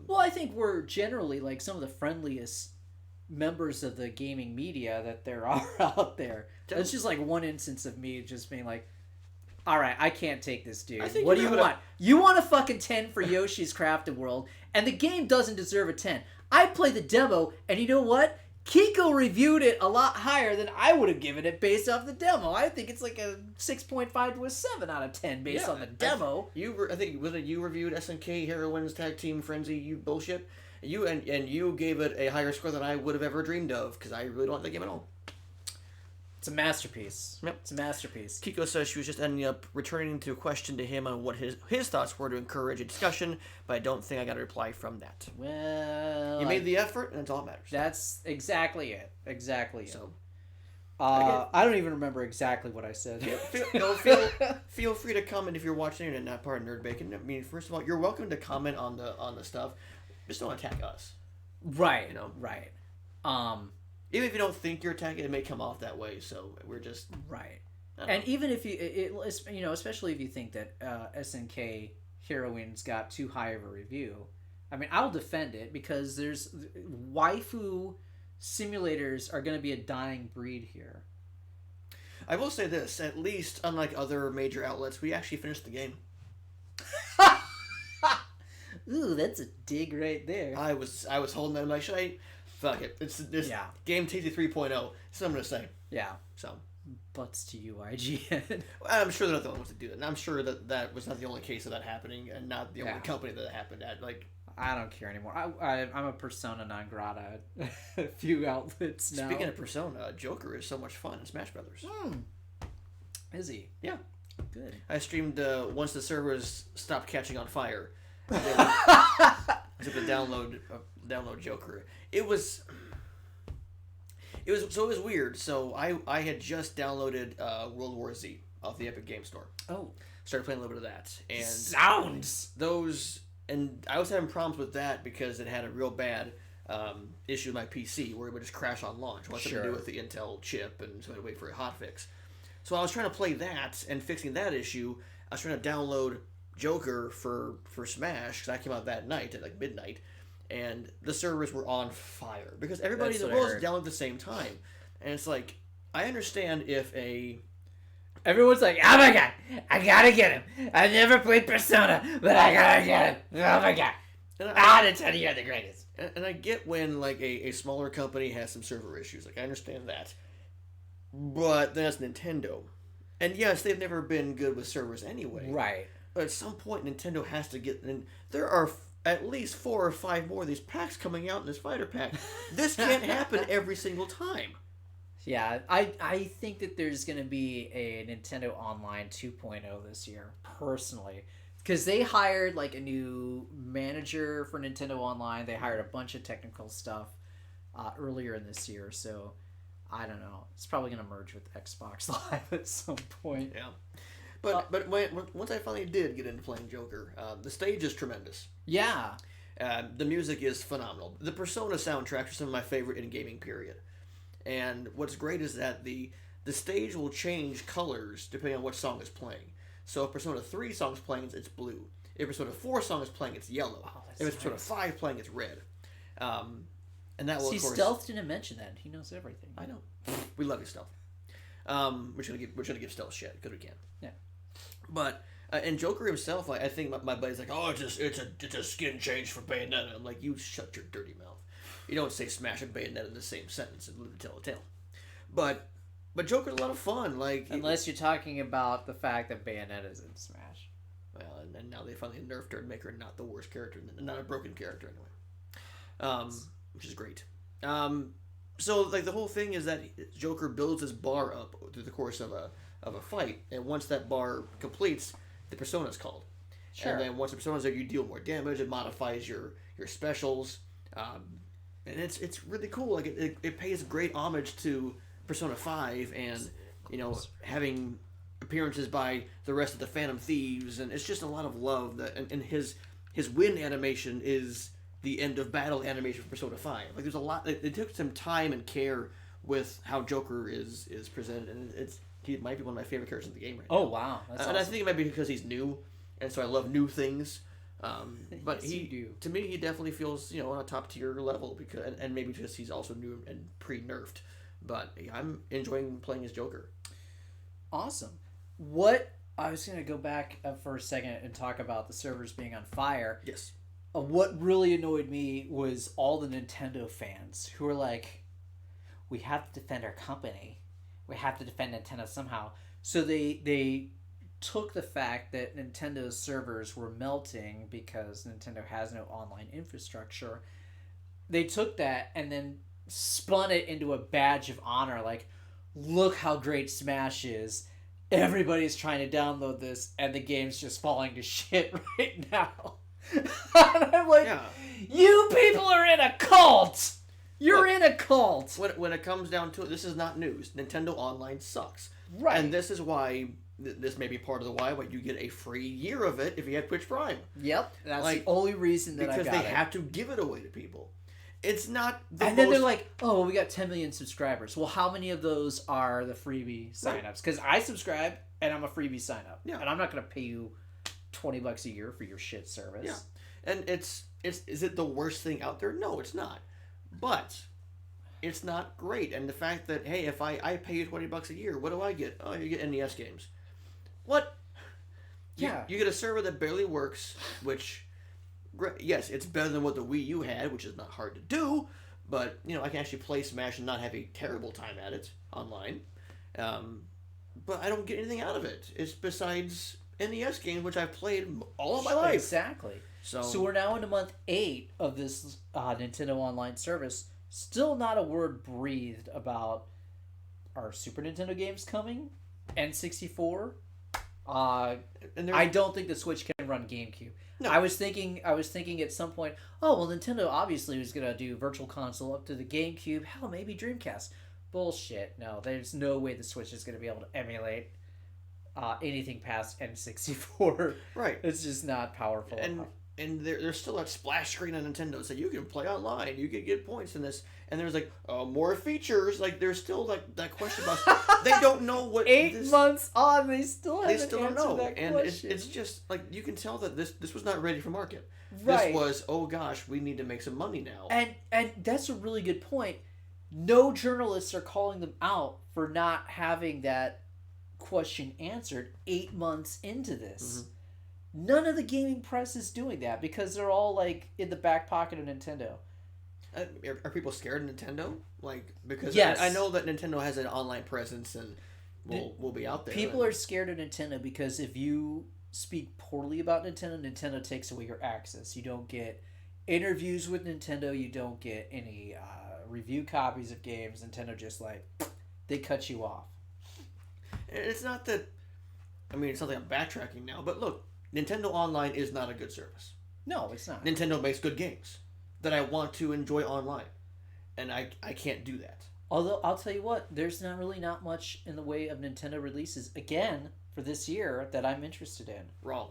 Speaker 1: Well, I think we're generally like some of the friendliest members of the gaming media that there are out there. It's just like one instance of me just being like, all right, I can't take this, dude. What do you want? You want a fucking 10 for Yoshi's Crafted World, and the game doesn't deserve a 10. I played the demo, and you know what? Kiko reviewed it a lot higher than I would have given it based off the demo. I think it's like a 6.5 to a 7 out of 10 based on the demo.
Speaker 2: I think was it you reviewed SNK Heroines Tag Team Frenzy, you bullshit. You you gave it a higher score than I would have ever dreamed of because I really don't like the game at all.
Speaker 1: It's a masterpiece.
Speaker 2: Yep.
Speaker 1: It's a masterpiece.
Speaker 2: Kiko says she was just ending up returning to a question to him on what his thoughts were to encourage a discussion, but I don't think I got a reply from that.
Speaker 1: Well,
Speaker 2: you made the effort, and it's all that matters.
Speaker 1: That's exactly it. Exactly it.
Speaker 2: So,
Speaker 1: I don't even remember exactly what I said.
Speaker 2: Feel free to comment if you're watching and not part of Nerd Bacon. I mean, first of all, you're welcome to comment on the stuff. Just don't attack us.
Speaker 1: Right. Right.
Speaker 2: Even if you don't think you're attacking, it may come off that way. So we're just
Speaker 1: right. And even if especially if you think that SNK Heroines got too high of a review, I mean, I'll defend it because there's waifu simulators are going to be a dying breed here.
Speaker 2: I will say this: at least, unlike other major outlets, we actually finished the game.
Speaker 1: Ooh, that's a dig right there.
Speaker 2: I was holding that. I'm like, should I? Fuck it. It's this game TT 3.0. That's what I'm gonna say.
Speaker 1: Yeah.
Speaker 2: So.
Speaker 1: Butts to you, IGN.
Speaker 2: I'm sure they're not the only ones to do that, and I'm sure that was not the only case of that happening, and not the only company that it happened at. Like,
Speaker 1: I don't care anymore. I'm a persona non grata at a few outlets now.
Speaker 2: Speaking of persona, Joker is so much fun in Smash Brothers.
Speaker 1: Is he?
Speaker 2: Yeah.
Speaker 1: Good.
Speaker 2: I streamed once the servers stopped catching on fire. I was able to download Joker. It was weird. So I had just downloaded World War Z off the Epic Game Store.
Speaker 1: Oh.
Speaker 2: Started playing a little bit of that. And
Speaker 1: sounds
Speaker 2: those, and I was having problems with that because it had a real bad issue with my PC where it would just crash on launch. It had something to do with the Intel chip, and so I had to wait for a hotfix. So I was trying to play that and fixing that issue. I was trying to download Joker for Smash because I came out that night at like midnight, and the servers were on fire because everybody in the world is down at the same time. And it's like, I understand if
Speaker 1: everyone's like, oh my god, I gotta get him. I never played Persona, but I gotta get him. Oh my god. Nintendo, you're the greatest.
Speaker 2: And I get when like a smaller company has some server issues. Like, I understand that. But then that's Nintendo. And yes, they've never been good with servers anyway.
Speaker 1: Right.
Speaker 2: But at some point, Nintendo has to get... And there are at least 4 or 5 more of these packs coming out in this fighter pack. This can't happen every single time.
Speaker 1: Yeah, I think that there's going to be a Nintendo Online 2.0 this year, personally. Because they hired like a new manager for Nintendo Online. They hired a bunch of technical stuff earlier in this year. So, I don't know. It's probably going to merge with Xbox Live at some point.
Speaker 2: Yeah. But once I finally did get into playing Joker, the stage is tremendous.
Speaker 1: Yeah.
Speaker 2: The music is phenomenal. The Persona soundtracks are some of my favorite in gaming, period. And what's great is that the stage will change colors depending on what song is playing. So if Persona 3 song is playing, it's blue. If Persona 4 song is playing, it's yellow.
Speaker 1: Oh,
Speaker 2: if it's Persona 5 playing, it's red. And that will,
Speaker 1: See,
Speaker 2: of course...
Speaker 1: Stealth didn't mention that. He knows everything.
Speaker 2: I know. We love you, Stealth. We're gonna give Stealth shit because we can.
Speaker 1: Yeah.
Speaker 2: But and Joker himself, I think my buddy's like, oh, it's a skin change for Bayonetta. I'm like, you shut your dirty mouth. You don't say Smash and Bayonetta in the same sentence and live to tell a tale. But Joker's a lot of fun. Like,
Speaker 1: unless you're talking about the fact that Bayonetta's in Smash.
Speaker 2: Well, and now they finally nerfed her and make her not the worst character, not a broken character anyway. Which is great. So like the whole thing is that Joker builds his bar up through the course of a fight, and once that bar completes, the persona is called.
Speaker 1: Sure.
Speaker 2: And then once the persona's there, you deal more damage. It modifies your specials, and it's really cool. Like it pays great homage to Persona 5, and having appearances by the rest of the Phantom Thieves, and it's just a lot of love. That and his win animation is the end of battle animation for Persona 5. Like there's a lot. They took some time and care with how Joker is presented, and he might be one of my favorite characters in the game right now.
Speaker 1: Oh wow, that's
Speaker 2: and
Speaker 1: awesome.
Speaker 2: I think it might be because he's new, and so I love new things. But
Speaker 1: Yes, you do.
Speaker 2: to me, he definitely feels on a top tier level because, and maybe because he's also new and pre nerfed. But I'm enjoying playing as Joker.
Speaker 1: Awesome. What I was gonna go back for a second and talk about the servers being on fire.
Speaker 2: Yes.
Speaker 1: What really annoyed me was all the Nintendo fans who were like, "We have to defend our company. We have to defend Nintendo somehow." So they took the fact that Nintendo's servers were melting because Nintendo has no online infrastructure. They took that and then spun it into a badge of honor. Like, look how great Smash is. Everybody's trying to download this, and the game's just falling to shit right now. And I'm like,
Speaker 2: Yeah.
Speaker 1: you people are in a cult. You're in a cult.
Speaker 2: When it comes down to it, this is not news. Nintendo Online sucks.
Speaker 1: Right.
Speaker 2: And this is why. This may be part of the why you get a free year of it if you have Twitch Prime.
Speaker 1: Yep. That's
Speaker 2: Like,
Speaker 1: the only reason that I
Speaker 2: Because
Speaker 1: got
Speaker 2: they
Speaker 1: it.
Speaker 2: have to give it away to people. It's not the
Speaker 1: And then they're like, oh, we got 10 million subscribers. Well, how many of those are the freebie signups? Because I subscribe and I'm a freebie sign up.
Speaker 2: Yeah.
Speaker 1: And I'm not going to pay you $20 a year for your shit service.
Speaker 2: Yeah. And is it the worst thing out there? No, it's not. But it's not great. And the fact that, hey, if I pay you $20 a year, what do I get? Oh, you get NES games. What?
Speaker 1: Yeah.
Speaker 2: You get a server that barely works, which, yes, it's better than what the Wii U had, which is not hard to do, but, I can actually play Smash and not have a terrible time at it online. But I don't get anything out of it. It's besides NES games, which I've played all of my life.
Speaker 1: Exactly.
Speaker 2: So
Speaker 1: we're now into month 8 of this Nintendo Online service. Still not a word breathed about our Super Nintendo games coming, N64. I don't think the Switch can run GameCube.
Speaker 2: No.
Speaker 1: I was thinking at some point, oh well, Nintendo obviously was gonna do Virtual Console up to the GameCube. Hell, maybe Dreamcast. Bullshit. No, there's no way the Switch is gonna be able to emulate anything past N64.
Speaker 2: Right.
Speaker 1: It's just not powerful enough.
Speaker 2: And there's still that splash screen on Nintendo so you can play online, you can get points in this, and there's like more features. Like there's still like that question about they don't know what
Speaker 1: 8 months on, they still haven't
Speaker 2: don't
Speaker 1: answered
Speaker 2: know,
Speaker 1: that
Speaker 2: and
Speaker 1: question.
Speaker 2: it's just like you can tell that this was not ready for market.
Speaker 1: Right.
Speaker 2: This was, oh gosh, we need to make some money now.
Speaker 1: And that's a really good point. No journalists are calling them out for not having that question answered 8 months into this.
Speaker 2: Mm-hmm.
Speaker 1: None of the gaming press is doing that because they're all like in the back pocket of Nintendo.
Speaker 2: Are people scared of Nintendo? Like because
Speaker 1: Yes.
Speaker 2: I know that Nintendo has an online presence and will be out there.
Speaker 1: People are scared of Nintendo because if you speak poorly about Nintendo, Nintendo takes away your access. You don't get interviews with Nintendo. You don't get any review copies of games. Nintendo just they cut you off.
Speaker 2: And it's not that. I mean, it's not like I'm backtracking now, but look, Nintendo Online is not a good service.
Speaker 1: No, it's not.
Speaker 2: Nintendo makes good games that I want to enjoy online, and I can't do that.
Speaker 1: Although I'll tell you what, there's not much in the way of Nintendo releases again for this year that I'm interested in.
Speaker 2: Wrong.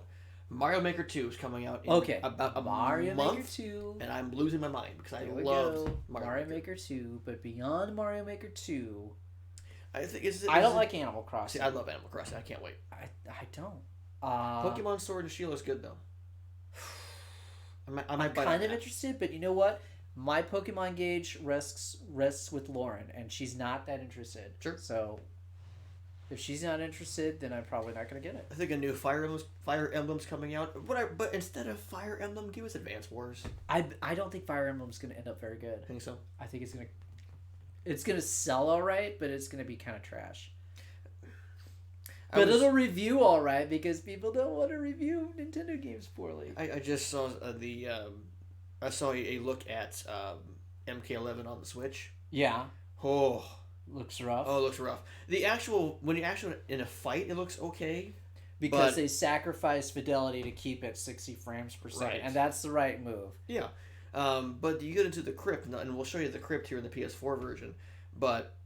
Speaker 2: Mario Maker 2 is coming out in about a
Speaker 1: Mario
Speaker 2: month,
Speaker 1: Maker 2.
Speaker 2: and I'm losing my mind because I
Speaker 1: There we
Speaker 2: loved
Speaker 1: go.
Speaker 2: Mario
Speaker 1: Maker 2, but beyond Mario Maker 2,
Speaker 2: I think
Speaker 1: I don't like Animal Crossing.
Speaker 2: See, I love Animal Crossing. I can't wait.
Speaker 1: I don't.
Speaker 2: Pokemon Sword and Shield is good though. I might buy
Speaker 1: kind
Speaker 2: that.
Speaker 1: of interested, but you know what? My Pokemon gauge rests with Lauren, and she's not that interested.
Speaker 2: Sure.
Speaker 1: So, if she's not interested, then I'm probably not going to get it.
Speaker 2: I think a new Fire Emblem's coming out. But instead of Fire Emblem, give us Advance Wars.
Speaker 1: I don't think Fire Emblem's going to end up very good.
Speaker 2: Think so?
Speaker 1: I think it's gonna sell all right, but it's gonna be kind of trash. But it'll review all right because people don't want to review Nintendo games poorly.
Speaker 2: I just saw I saw a look at MK11 on the Switch,
Speaker 1: Yeah,
Speaker 2: Oh,
Speaker 1: looks rough.
Speaker 2: oh, it looks rough. The actual when you actually in a fight, it looks okay.
Speaker 1: Because
Speaker 2: But
Speaker 1: they sacrifice fidelity to keep it 60 frames per second,
Speaker 2: Right.
Speaker 1: and that's the right move.
Speaker 2: yeah, but you get into the crypt, and we'll show you the crypt here in the PS4 version. But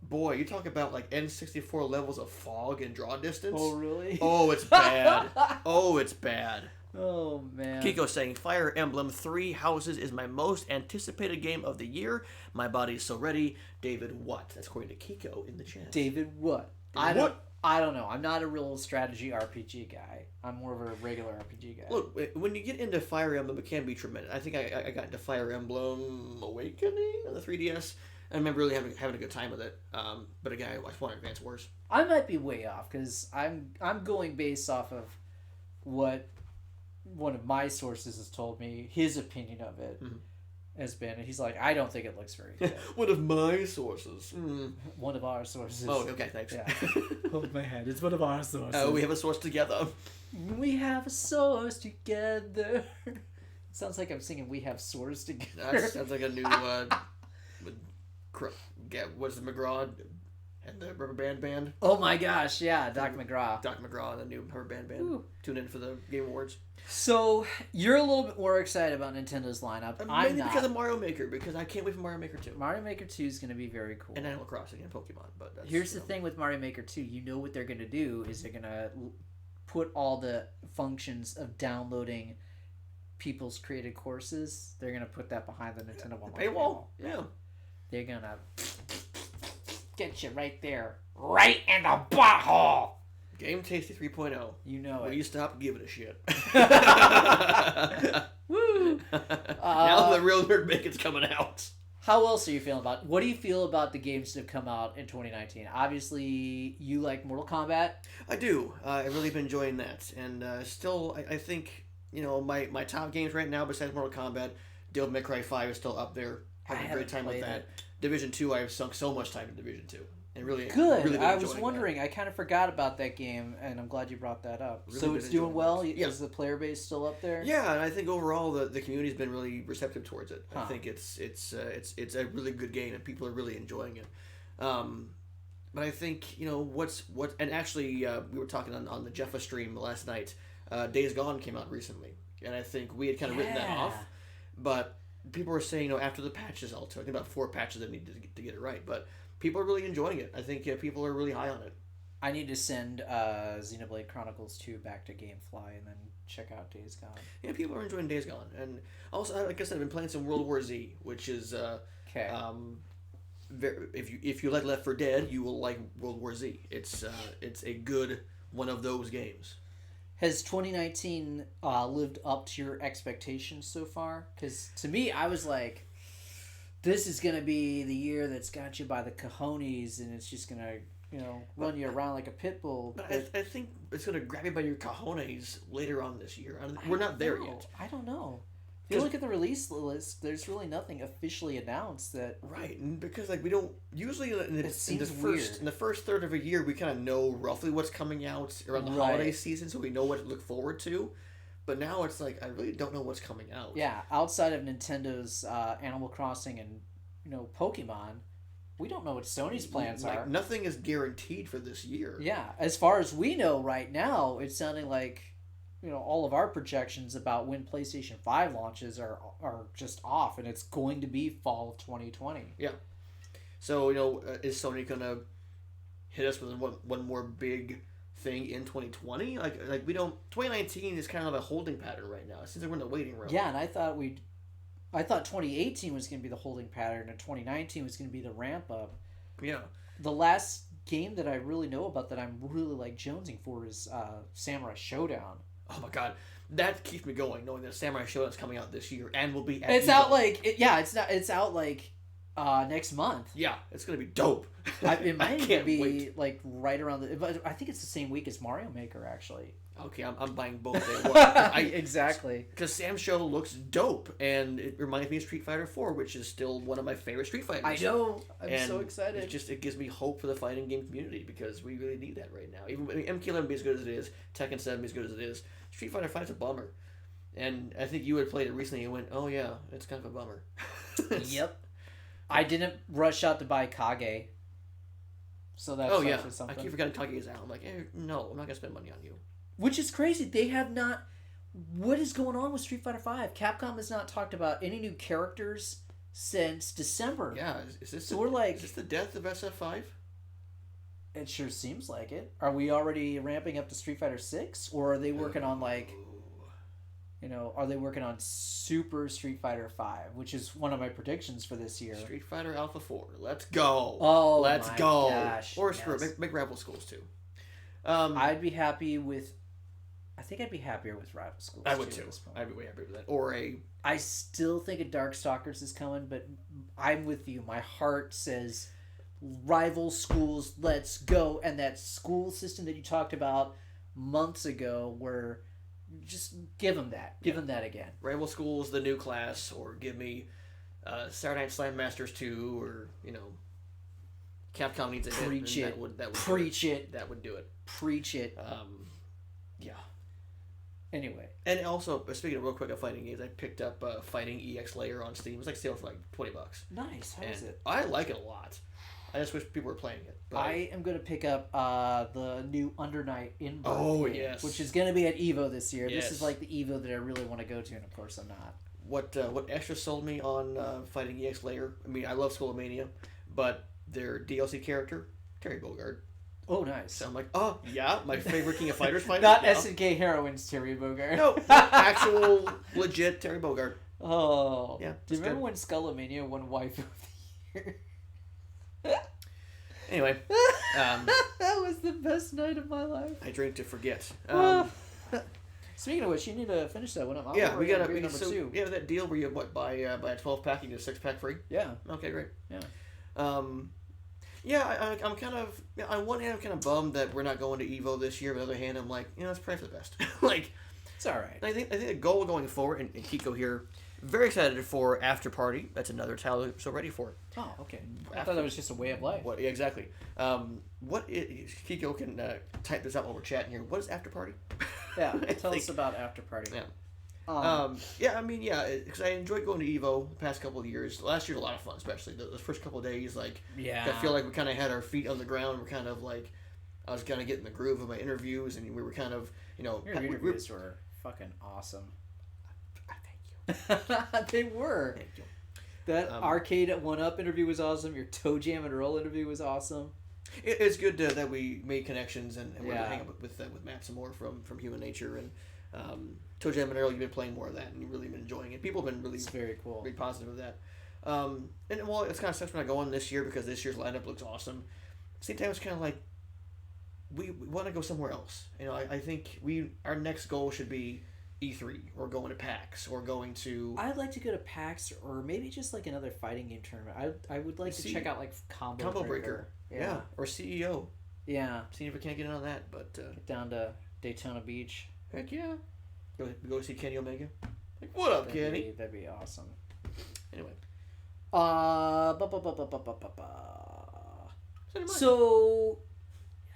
Speaker 2: boy, you talk about like N64 levels of fog and draw distance.
Speaker 1: Oh, really?
Speaker 2: Oh, it's bad. Oh, it's bad.
Speaker 1: Oh, man.
Speaker 2: Kiko saying, Fire Emblem Three Houses is my most anticipated game of the year. My body is so ready. David, what? That's according to Kiko in the chat.
Speaker 1: David, what? I don't know. I'm not a real strategy RPG guy. I'm more of a regular RPG guy.
Speaker 2: Look, when you get into Fire Emblem, it can be tremendous. I think I got into Fire Emblem Awakening on the 3DS. I remember really having a good time with it. But again, I watched one Advance Wars.
Speaker 1: I might be way off because I'm going based off of what one of my sources has told me. His opinion of it has been, and he's like, I don't think it looks very good.
Speaker 2: One of my sources.
Speaker 1: One of our sources.
Speaker 2: Oh, okay, thanks.
Speaker 1: Yeah. Hold my hand. It's one of our sources.
Speaker 2: Oh, we have a source together.
Speaker 1: We have a source together. It sounds like I'm singing "We Have Swords Together."
Speaker 2: That sounds like a new. What's the McGraw and the Rubber Band?
Speaker 1: Oh my gosh, yeah, Doc McGraw.
Speaker 2: Doc McGraw and the new Rubber Band.
Speaker 1: Ooh.
Speaker 2: Tune in for the Game Awards.
Speaker 1: So you're a little bit more excited about Nintendo's lineup. I'm
Speaker 2: Mainly
Speaker 1: not.
Speaker 2: because of Mario Maker, because I can't wait for Mario Maker 2.
Speaker 1: Mario Maker 2 is going to be very cool.
Speaker 2: And Animal Crossing and Pokemon, but that's,
Speaker 1: Here's the thing with Mario Maker 2. You know what they're going to do is they're going to put all the functions of downloading people's created courses. They're going to put that behind the Nintendo One
Speaker 2: paywall. Yeah.
Speaker 1: They're going to get you right there. Right in the butthole.
Speaker 2: Game Tasty 3.0.
Speaker 1: You know it.
Speaker 2: Will you stop giving a shit?
Speaker 1: Woo!
Speaker 2: Now the real Nerd Bacon's coming out.
Speaker 1: How else are you feeling about? What do you feel about the games that have come out in 2019? Obviously, you like Mortal Kombat.
Speaker 2: I do. I've really been enjoying that, and still, I think my top games right now, besides Mortal Kombat, Devil May Cry 5 is still up there. Having a great time with that. Division 2, I've sunk so much time in Division 2. And really
Speaker 1: good.
Speaker 2: Really
Speaker 1: I was wondering. That. I kind of forgot about that game, and I'm glad you brought that up. Really so it's doing well.
Speaker 2: Yeah.
Speaker 1: Is the player base still up there?
Speaker 2: Yeah, and I think overall the community's been really receptive towards it.
Speaker 1: Huh.
Speaker 2: I think it's a really good game, and people are really enjoying it. But I think and actually we were talking on the Jeffa stream last night. Days Gone came out recently, and I think we had kind of written that off, but people were saying after the patches, I think about 4 patches that needed to get it right, but. People are really enjoying it. I think people are really high on it.
Speaker 1: I need to send Xenoblade Chronicles 2 back to GameFly and then check out Days Gone.
Speaker 2: Yeah, people are enjoying Days Gone. And also, like I said, I've been playing some World War Z, which is...
Speaker 1: okay.
Speaker 2: If you like Left 4 Dead, you will like World War Z. It's a good one of those games.
Speaker 1: Has 2019 lived up to your expectations so far? Because to me, I was like... This is going to be the year that's got you by the cojones, and it's just going to, run you around like a pit bull.
Speaker 2: But I think it's going to grab you by your cojones later on this year. We're not there yet.
Speaker 1: I don't know. If you look at the release list, there's really nothing officially announced that...
Speaker 2: Right, and because we don't... Usually in the first third of a year, we kind of know roughly what's coming out around the holiday season, so we know what to look forward to. But now it's like, I really don't know what's coming out.
Speaker 1: Yeah, outside of Nintendo's Animal Crossing and, Pokemon, we don't know what Sony's plans are.
Speaker 2: Nothing is guaranteed for this year.
Speaker 1: Yeah, as far as we know right now, it's sounding like, all of our projections about when PlayStation 5 launches are just off, and it's going to be fall of 2020.
Speaker 2: Yeah. So, is Sony going to hit us with one more big... thing in 2020 like we don't 2019 is kind of a holding pattern right now. It seems like we're in the waiting room.
Speaker 1: Yeah, and I thought 2018 was going to be the holding pattern and 2019 was going to be the ramp up.
Speaker 2: Yeah.
Speaker 1: The last game that I really know about that I'm really jonesing for is Samurai Showdown.
Speaker 2: Oh my god, that keeps me going knowing that Samurai Showdown's coming out this year and will be at
Speaker 1: it's
Speaker 2: Evo.
Speaker 1: Out it's out next month.
Speaker 2: Yeah, it's gonna be dope.
Speaker 1: It might even be wait. Right around but I think it's the same week as Mario Maker actually.
Speaker 2: Okay, I'm buying both day one.
Speaker 1: Exactly.
Speaker 2: Because Sam Show looks dope, and it reminds me of Street Fighter 4, which is still one of my favorite Street Fighters.
Speaker 1: I know. I'm so excited.
Speaker 2: It gives me hope for the fighting game community because we really need that right now. Even MK11 be as good as it is, Tekken 7 be as good as it is, Street Fighter 5 is a bummer. And I think you had played it recently and went, oh yeah, it's kind of a bummer.
Speaker 1: Yep. I didn't rush out to buy Kage. So that's
Speaker 2: Oh yeah,
Speaker 1: actually
Speaker 2: I
Speaker 1: something.
Speaker 2: keep forgetting Kage's out. I'm like, no, I'm not gonna spend money on you.
Speaker 1: Which is crazy. They have not. What is going on with Street Fighter V? Capcom has not talked about any new characters since December.
Speaker 2: Yeah, is this
Speaker 1: So we're like,
Speaker 2: is this the death of SF5?
Speaker 1: it sure seems like it. Are we already ramping up to Street Fighter 6, or are they working on like, are they working on Super Street Fighter 5, which is one of my predictions for this year.
Speaker 2: Street Fighter Alpha 4. Let's go.
Speaker 1: Oh,
Speaker 2: let's
Speaker 1: my
Speaker 2: go.
Speaker 1: gosh,
Speaker 2: Or
Speaker 1: yes.
Speaker 2: make rival schools too.
Speaker 1: I'd be happy with. I think I'd be happier with Rival Schools.
Speaker 2: I would
Speaker 1: too.
Speaker 2: too.
Speaker 1: At this point.
Speaker 2: I'd be way happier with that. Or a
Speaker 1: I still think a Darkstalkers is coming, but I'm with you. My heart says Rival Schools, let's go. And that school system that you talked about months ago, where just give them that. Give them that again.
Speaker 2: rival schools, the new class, or give me Saturday Night Slam Masters 2, or Capcom needs a hit.
Speaker 1: Preach
Speaker 2: and
Speaker 1: it.
Speaker 2: That would
Speaker 1: Preach
Speaker 2: do
Speaker 1: it.
Speaker 2: That would do it.
Speaker 1: Preach it.
Speaker 2: Yeah.
Speaker 1: Anyway.
Speaker 2: And also, speaking of real quick of fighting games, I picked up Fighting EX Layer on Steam. It was like sale for like $20.
Speaker 1: Nice. How is it?
Speaker 2: I like it a lot. I just wish people were playing it. But
Speaker 1: I am going to pick up the new Under Night in
Speaker 2: yes.
Speaker 1: which is going to be at EVO this year.
Speaker 2: Yes.
Speaker 1: This is like the EVO that I really want to go to, and of course I'm not.
Speaker 2: What extra sold me on Fighting EX Layer? I mean, I love Skull of Mania, but their DLC character, Terry Bogard.
Speaker 1: Oh, nice.
Speaker 2: So I'm like, oh yeah, my favorite King of Fighters fighter.
Speaker 1: Not
Speaker 2: Yeah.
Speaker 1: SNK Heroines Terry Bogard.
Speaker 2: No, actual legit Terry Bogard.
Speaker 1: Oh.
Speaker 2: Yeah,
Speaker 1: Do you
Speaker 2: it's
Speaker 1: remember
Speaker 2: good.
Speaker 1: when Skullomania won Waifu of the Year?
Speaker 2: Anyway,
Speaker 1: That was the best night of my life.
Speaker 2: I drink to forget.
Speaker 1: Speaking of which, you need to finish that one up.
Speaker 2: Yeah, we got
Speaker 1: number
Speaker 2: so
Speaker 1: two.
Speaker 2: yeah, that deal where you buy a 12-pack, you get a 6-pack free.
Speaker 1: Yeah.
Speaker 2: Okay, great.
Speaker 1: Yeah.
Speaker 2: I'm kind of on one hand I'm kind of bummed that we're not going to Evo this year. But on the other hand, I'm like, let's pray for the best. Like,
Speaker 1: It's all right.
Speaker 2: I think the goal going forward, and Kiko here, very excited for After Party. That's another title, so ready for it.
Speaker 1: Oh, okay. I thought that was just a way of life.
Speaker 2: What exactly? Kiko can type this out while we're chatting here. What is After Party?
Speaker 1: Yeah, tell us about After Party.
Speaker 2: Yeah.
Speaker 1: Um,
Speaker 2: Because I enjoyed going to Evo the past couple of years. Last year was a lot of fun, especially those first couple of days. Like,
Speaker 1: Yeah.
Speaker 2: I feel like we kind of had our feet on the ground. We're kind of like, I was kind of getting the groove of my interviews, and we were kind of,
Speaker 1: Your interviews were fucking awesome.
Speaker 2: Thank you.
Speaker 1: They were.
Speaker 2: Thank you.
Speaker 1: That Arcade at 1UP interview was awesome. Your Toe Jam and Roll interview was awesome.
Speaker 2: It's good that we made connections and we're
Speaker 1: Yeah.
Speaker 2: to hang out with Matt some more from Human Nature and Toe Jam and Earl. You've been playing more of that and you've really been enjoying it. People have been really
Speaker 1: It's very cool.
Speaker 2: very positive of that. And well, it's kind of sucks we're not going this year because this year's lineup looks awesome. At the same time, it's kind of like we want to go somewhere else. I think our next goal should be E3 or going to PAX or going to.
Speaker 1: I'd like to go to PAX or maybe just like another fighting game tournament. I would like to check out like Combo
Speaker 2: Breaker. Yeah, or CEO.
Speaker 1: Yeah.
Speaker 2: Seeing if we can't get in on that, but
Speaker 1: Get down to Daytona Beach.
Speaker 2: heck yeah. Go see Kenny Omega. Like, what up, Kenny?
Speaker 1: That'd be awesome.
Speaker 2: Anyway.
Speaker 1: So,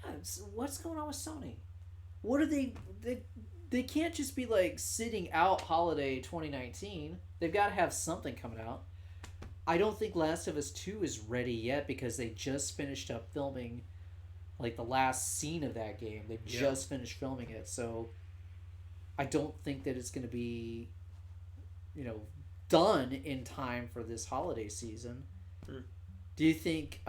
Speaker 1: yeah, what's going on with Sony? What are they can't just be like sitting out holiday 2019. They've got to have something coming out. I don't think Last of Us 2 is ready yet because they just finished up filming like the last scene of that game. They just finished filming it. So I don't think that it's going to be done in time for this holiday season. Do you think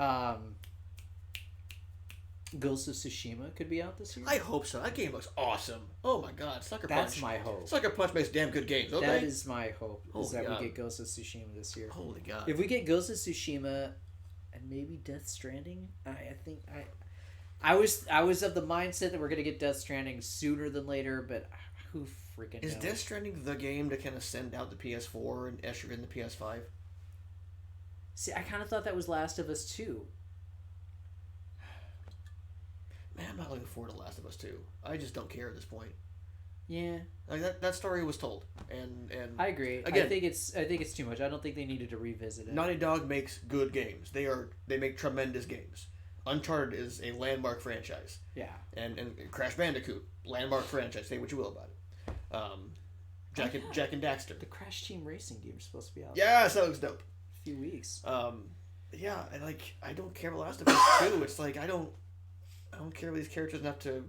Speaker 1: Ghost of Tsushima could be out this year?
Speaker 2: I hope so. That game looks awesome. Oh my god, Sucker Punch.
Speaker 1: That's my hope.
Speaker 2: Sucker Punch makes damn good games. Okay.
Speaker 1: That is my hope. Is
Speaker 2: Holy
Speaker 1: that
Speaker 2: God.
Speaker 1: we get Ghost of Tsushima this year.
Speaker 2: Holy god.
Speaker 1: If we get Ghost of Tsushima and maybe Death Stranding, I was of the mindset that we're gonna get Death Stranding sooner than later, but who freaking knows?
Speaker 2: Is Death Stranding the game to kind of send out the PS4 and usher in the PS5?
Speaker 1: See, I kind of thought that was Last of Us 2.
Speaker 2: Man, I'm not looking forward to Last of Us 2. I just don't care at this point.
Speaker 1: Yeah,
Speaker 2: Like that story was told, and
Speaker 1: I agree.
Speaker 2: Again,
Speaker 1: I think it's too much. I don't think they needed to revisit it.
Speaker 2: Naughty Dog makes good games. They make tremendous games. Uncharted is a landmark franchise.
Speaker 1: Yeah.
Speaker 2: And Crash Bandicoot, landmark franchise. Say what you will about it. Jack and Daxter.
Speaker 1: The Crash Team Racing game is supposed to be out.
Speaker 2: Yes, that looks dope.
Speaker 1: few weeks.
Speaker 2: Yeah, I don't care about Last of Us 2. It's like I don't care about these characters enough to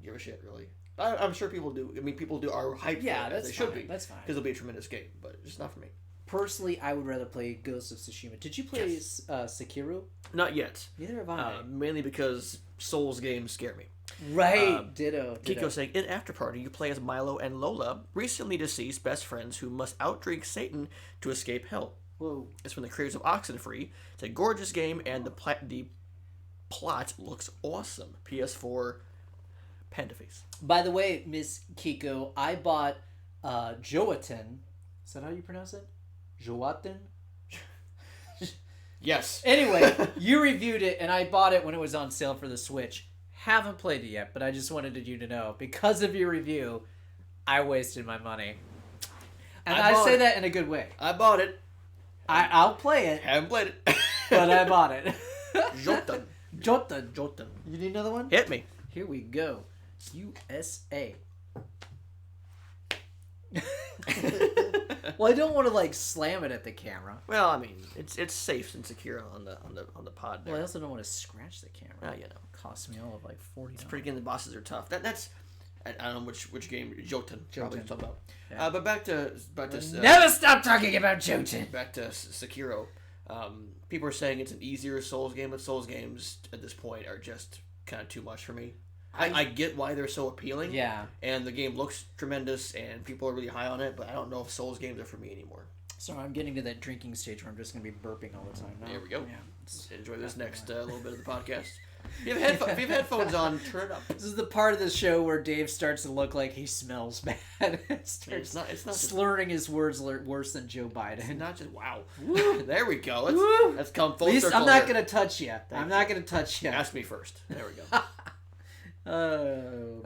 Speaker 2: give a shit really. I'm sure people do. I mean, people are hyped.
Speaker 1: Yeah,
Speaker 2: for it,
Speaker 1: that's
Speaker 2: they
Speaker 1: fine.
Speaker 2: should be.
Speaker 1: That's fine.
Speaker 2: Because it'll be a tremendous game, but it's not for me.
Speaker 1: Personally, I would rather play Ghost of Tsushima. Did you play Sekiro?
Speaker 2: Not yet.
Speaker 1: Neither have I.
Speaker 2: Mainly because Souls games scare me.
Speaker 1: Right. Ditto.
Speaker 2: Kiko saying, in After Party, you play as Milo and Lola, recently deceased best friends who must outdrink Satan to escape hell.
Speaker 1: Whoa.
Speaker 2: It's from the creators of Oxenfree. It's a gorgeous game, and the plot looks awesome. PS4 Panda Face.
Speaker 1: By the way, Miss Kiko, I bought Joatin. Is that how you pronounce it? Joatin?
Speaker 2: Yes.
Speaker 1: Anyway, you reviewed it, and I bought it when it was on sale for the Switch. Haven't played it yet, but I just wanted you to know, because of your review, I wasted my money. And I say that in a good way.
Speaker 2: I bought it.
Speaker 1: I'll play it.
Speaker 2: Haven't played it.
Speaker 1: But I bought it.
Speaker 2: Jotan.
Speaker 1: Jotan. You need another one?
Speaker 2: Hit me.
Speaker 1: Here we go. USA. Well, I don't want to slam it at the camera.
Speaker 2: Well, I mean, it's safe and secure on the pod there.
Speaker 1: Well, I also don't want to scratch the camera.
Speaker 2: Well, you know.
Speaker 1: It costs me all of $40.
Speaker 2: It's pretty good. The bosses are tough. That's I don't know which game Jotun probably
Speaker 1: Jotun.
Speaker 2: talking about.
Speaker 1: Yeah.
Speaker 2: But back to
Speaker 1: Never stop talking about Jotun.
Speaker 2: back to Sekiro. People are saying it's an easier Souls game, but Souls games at this point are just kind of too much for me. I get why they're so appealing.
Speaker 1: Yeah.
Speaker 2: And the game looks tremendous, and people are really high on it, but I don't know if Souls games are for me anymore.
Speaker 1: So I'm getting to that drinking stage where I'm just going to be burping all the time now.
Speaker 2: There we go.
Speaker 1: Yeah.
Speaker 2: Enjoy this next little bit of the podcast. If you have headphones on, turn it up.
Speaker 1: This is the part of the show where Dave starts to look like he smells bad.
Speaker 2: It's not
Speaker 1: slurring his words worse than Joe Biden.
Speaker 2: It's not just wow.
Speaker 1: Woo.
Speaker 2: There we go.
Speaker 1: Woo.
Speaker 2: Let's come full
Speaker 1: At least
Speaker 2: circle.
Speaker 1: I'm not
Speaker 2: here.
Speaker 1: going to touch you. I'm not going to touch you.
Speaker 2: Ask me first. There we go.
Speaker 1: Oh.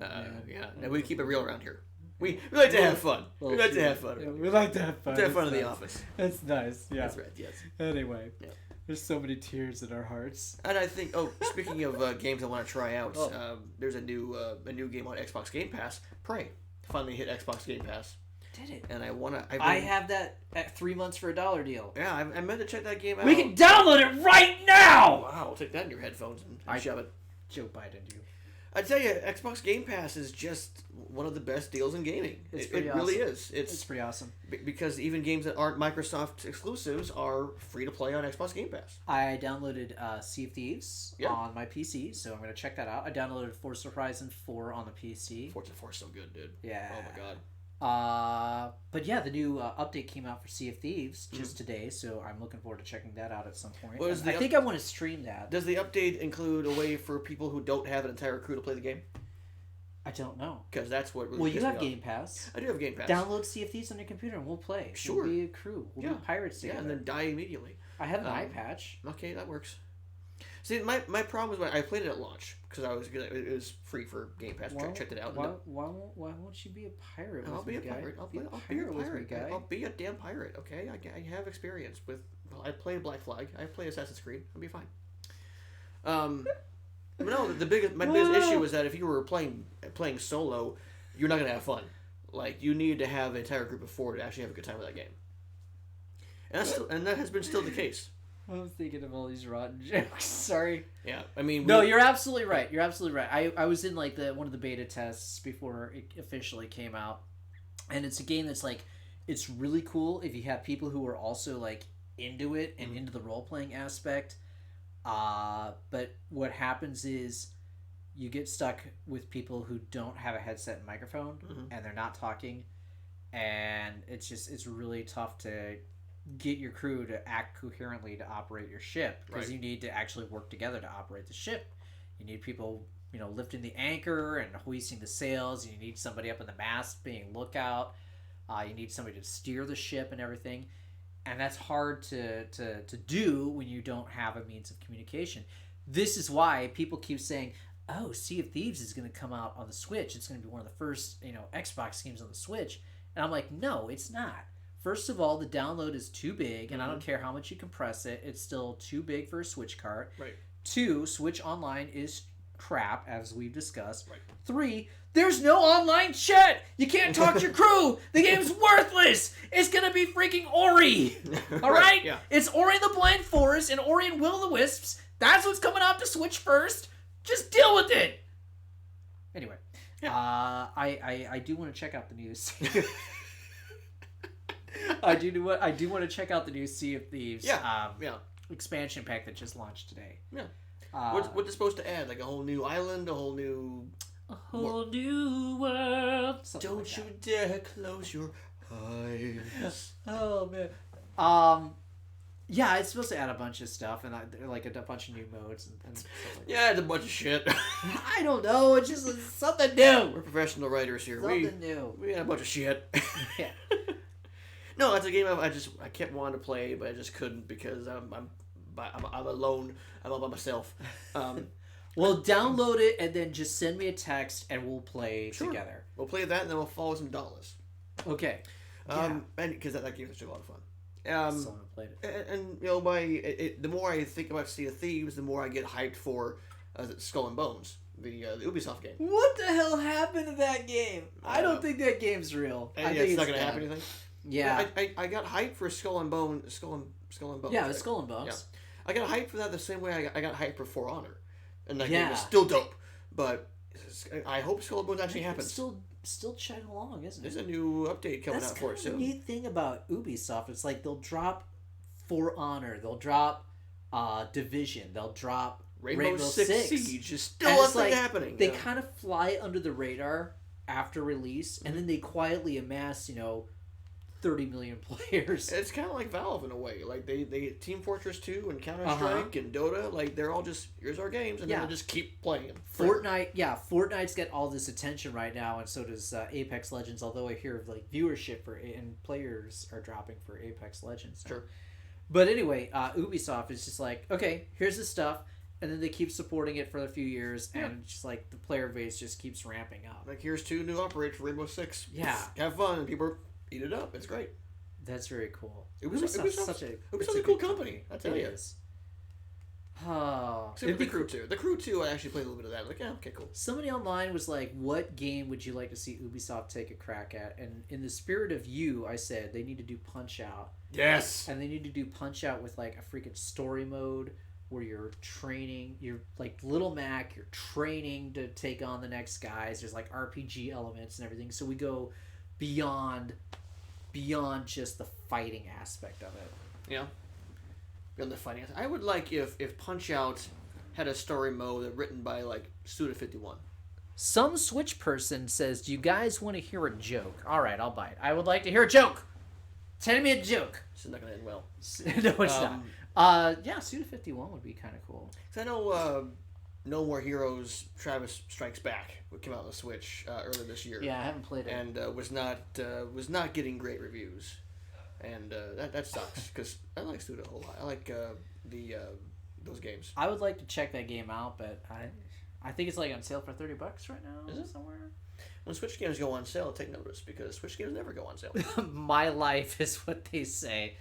Speaker 2: Yeah. And we keep it real around here. We like to have fun.
Speaker 1: Well,
Speaker 2: we like to
Speaker 1: sure.
Speaker 2: have fun.
Speaker 1: Yeah, we like to have fun.
Speaker 2: We like to have fun
Speaker 1: That's
Speaker 2: in the
Speaker 1: nice.
Speaker 2: office.
Speaker 1: That's nice. Yeah.
Speaker 2: That's right. Yes.
Speaker 1: Anyway,
Speaker 2: Yeah.
Speaker 1: there's so many tears in our hearts.
Speaker 2: And I think. Oh, speaking of games I want to try out,
Speaker 1: Oh.
Speaker 2: there's a new game on Xbox Game Pass. Prey finally hit Xbox Game Pass,
Speaker 1: Did it?
Speaker 2: and I wanna.
Speaker 1: I have that at 3 months for $1 deal.
Speaker 2: Yeah, I meant to check that game out.
Speaker 1: We can download it right now.
Speaker 2: Wow, take that in your headphones and shove it.
Speaker 1: Joe Biden, you.
Speaker 2: I tell you, Xbox Game Pass is just one of the best deals in gaming.
Speaker 1: It's
Speaker 2: It
Speaker 1: pretty
Speaker 2: really
Speaker 1: awesome.
Speaker 2: is.
Speaker 1: It's pretty awesome.
Speaker 2: Because even games that aren't Microsoft exclusives are free to play on Xbox Game Pass.
Speaker 1: I downloaded Sea of Thieves
Speaker 2: Yeah.
Speaker 1: on my PC, so I'm going to check that out. I downloaded Forza Horizon 4 on the PC.
Speaker 2: Forza 4 is so good, dude.
Speaker 1: Yeah.
Speaker 2: Oh my god.
Speaker 1: But yeah, the new update came out for Sea of Thieves just today, so I'm looking forward to checking that out at some point.
Speaker 2: What is
Speaker 1: I
Speaker 2: the
Speaker 1: think I want to stream that.
Speaker 2: Does the update include a way for people who don't have an entire crew to play the game?
Speaker 1: I don't know.
Speaker 2: Because that's what really
Speaker 1: Well, you
Speaker 2: pissed
Speaker 1: have
Speaker 2: me off.
Speaker 1: Game Pass.
Speaker 2: I do have Game Pass.
Speaker 1: Download Sea of Thieves on your computer and we'll play.
Speaker 2: Sure.
Speaker 1: We'll be a crew. We'll be pirates
Speaker 2: Yeah,
Speaker 1: together.
Speaker 2: and then die immediately.
Speaker 1: I have an eye patch.
Speaker 2: Okay, that works. See, my problem was when I played it at launch because it was free for Game Pass. Checked it out.
Speaker 1: Why won't you be a pirate?
Speaker 2: I'll
Speaker 1: with
Speaker 2: be
Speaker 1: me,
Speaker 2: a
Speaker 1: guy?
Speaker 2: pirate. I'll be a
Speaker 1: with
Speaker 2: pirate.
Speaker 1: me, guy.
Speaker 2: I'll be a damn pirate. Okay, I have experience with. I play Black Flag. I play Assassin's Creed. I'll be fine. But no, my biggest issue is that if you were playing solo, you're not gonna have fun. Like you need to have an entire group of 4 to actually have a good time with that game. And that has been still the case.
Speaker 1: I was thinking of all these rotten jokes. Sorry.
Speaker 2: Yeah, I mean.
Speaker 1: No, you're absolutely right. You're absolutely right. I was in one of the beta tests before it officially came out, and it's a game that's it's really cool if you have people who are also into it and into the role playing aspect. But what happens is you get stuck with people who don't have a headset and microphone, and they're not talking, and it's really tough to get your crew to act coherently to operate your ship, because you need to actually work together to operate the ship. You need people lifting the anchor and hoisting the sails. You need somebody up in the mast being lookout. You need somebody to steer the ship and everything, and that's hard to do when you don't have a means of communication. This is why people keep saying, oh, Sea of Thieves is going to come out on the Switch. It's going to be one of the first Xbox games on the Switch. And I'm like, no, it's not. First of all, the download is too big, and I don't care how much you compress it. It's still too big for a Switch cart.
Speaker 2: Right.
Speaker 1: 2, Switch Online is crap, as we've discussed.
Speaker 2: Right.
Speaker 1: 3, There's no online chat. You can't talk to your crew. The game's worthless. It's gonna be freaking Ori. All right?
Speaker 2: Yeah.
Speaker 1: It's Ori and the Blind Forest and Ori and Will o' the Wisps. That's what's coming out to Switch first. Just deal with it. Anyway, I do want to check out the news. I do want to check out the new Sea of Thieves expansion pack that just launched today.
Speaker 2: Yeah. What's it supposed to add? Like a whole new island, a whole new
Speaker 1: new world. Something
Speaker 2: Don't
Speaker 1: like
Speaker 2: you dare close your eyes.
Speaker 1: Oh man. Yeah, it's supposed to add a bunch of stuff and like a bunch of new modes and stuff like
Speaker 2: Yeah, it's a bunch of shit.
Speaker 1: that. I don't know. It's just something new.
Speaker 2: We're professional writers here.
Speaker 1: Something new.
Speaker 2: We had a bunch of shit.
Speaker 1: Yeah.
Speaker 2: No, that's a game I kept wanting to play, but I just couldn't because I'm alone. I'm all by myself.
Speaker 1: Well, download it and then just send me a text and we'll play together.
Speaker 2: We'll play that and then we'll follow some dollars.
Speaker 1: Okay.
Speaker 2: And because that game is actually a lot of fun.
Speaker 1: Still haven't played it.
Speaker 2: And you know, the more I think about Sea of Thieves, the more I get hyped for Skull and Bones, the Ubisoft game.
Speaker 1: What the hell happened to that game? I don't think that game's real. I think
Speaker 2: it's not gonna happen. Anything.
Speaker 1: Yeah.
Speaker 2: I got hyped for Skull and Bones. Skull and Bones.
Speaker 1: Yeah, it's Skull and Bones.
Speaker 2: Yeah. I got hyped for that the same way I got hyped for For Honor, and that game
Speaker 1: Yeah.
Speaker 2: was still dope. But I hope Skull and Bones actually happens.
Speaker 1: Still chugging along, isn't it?
Speaker 2: There's a new update coming out for it soon.
Speaker 1: That's the neat thing about Ubisoft. It's like they'll drop For Honor, they'll drop Division, they'll drop Rainbow Six.
Speaker 2: Siege is still
Speaker 1: And it's
Speaker 2: nothing happening.
Speaker 1: They kind of fly under the radar after release, and then they quietly amass, 30 million players.
Speaker 2: It's kind of like Valve in a way. Like they Team Fortress 2 and Counter-Strike and Dota, like they're all just, here's our games, and then they just keep playing them.
Speaker 1: Fortnite's got all this attention right now, and so does Apex Legends, although I hear like viewership and players are dropping for Apex Legends now.
Speaker 2: Sure.
Speaker 1: But anyway, Ubisoft is just like, okay, here's the stuff, and then they keep supporting it for a few years, and just like the player base just keeps ramping up.
Speaker 2: Like here's 2 new operators for Rainbow Six.
Speaker 1: Yeah.
Speaker 2: Have fun, and people eat it up. It's great.
Speaker 1: That's very cool.
Speaker 2: Ubisoft's
Speaker 1: such a
Speaker 2: cool company. I tell you.
Speaker 1: Oh,
Speaker 2: Same with the Crew 2. The Crew 2, I actually played a little bit of that. Like, yeah, okay, cool.
Speaker 1: Somebody online was like, what game would you like to see Ubisoft take a crack at? And in the spirit of you, I said they need to do Punch-Out.
Speaker 2: Yes.
Speaker 1: And they need to do Punch-Out with like a freaking story mode where you're training, you're like Little Mac, you're training to take on the next guys. There's like RPG elements and everything. So we go beyond just the fighting aspect of it.
Speaker 2: Yeah. Beyond the fighting. I would like if Punch-Out had a story mode written by like Suda51.
Speaker 1: Some Switch person says, do you guys want to hear a joke? All right, I'll buy it. I would like to hear a joke. Tell me a joke.
Speaker 2: It's not going to end well.
Speaker 1: No, it's not. Yeah, Suda51 would be kind of cool.
Speaker 2: Cause I know No More Heroes Travis Strikes Back came out on the Switch earlier this year.
Speaker 1: Yeah, I haven't played it.
Speaker 2: And was not getting great reviews. And that sucks, because I like Suda a whole lot. I like those games.
Speaker 1: I would like to check that game out, but I think it's like on sale for $30 right now.
Speaker 2: Is it?
Speaker 1: Somewhere?
Speaker 2: When Switch games go on sale, take notice, because Switch games never go on sale.
Speaker 1: My life is what they say.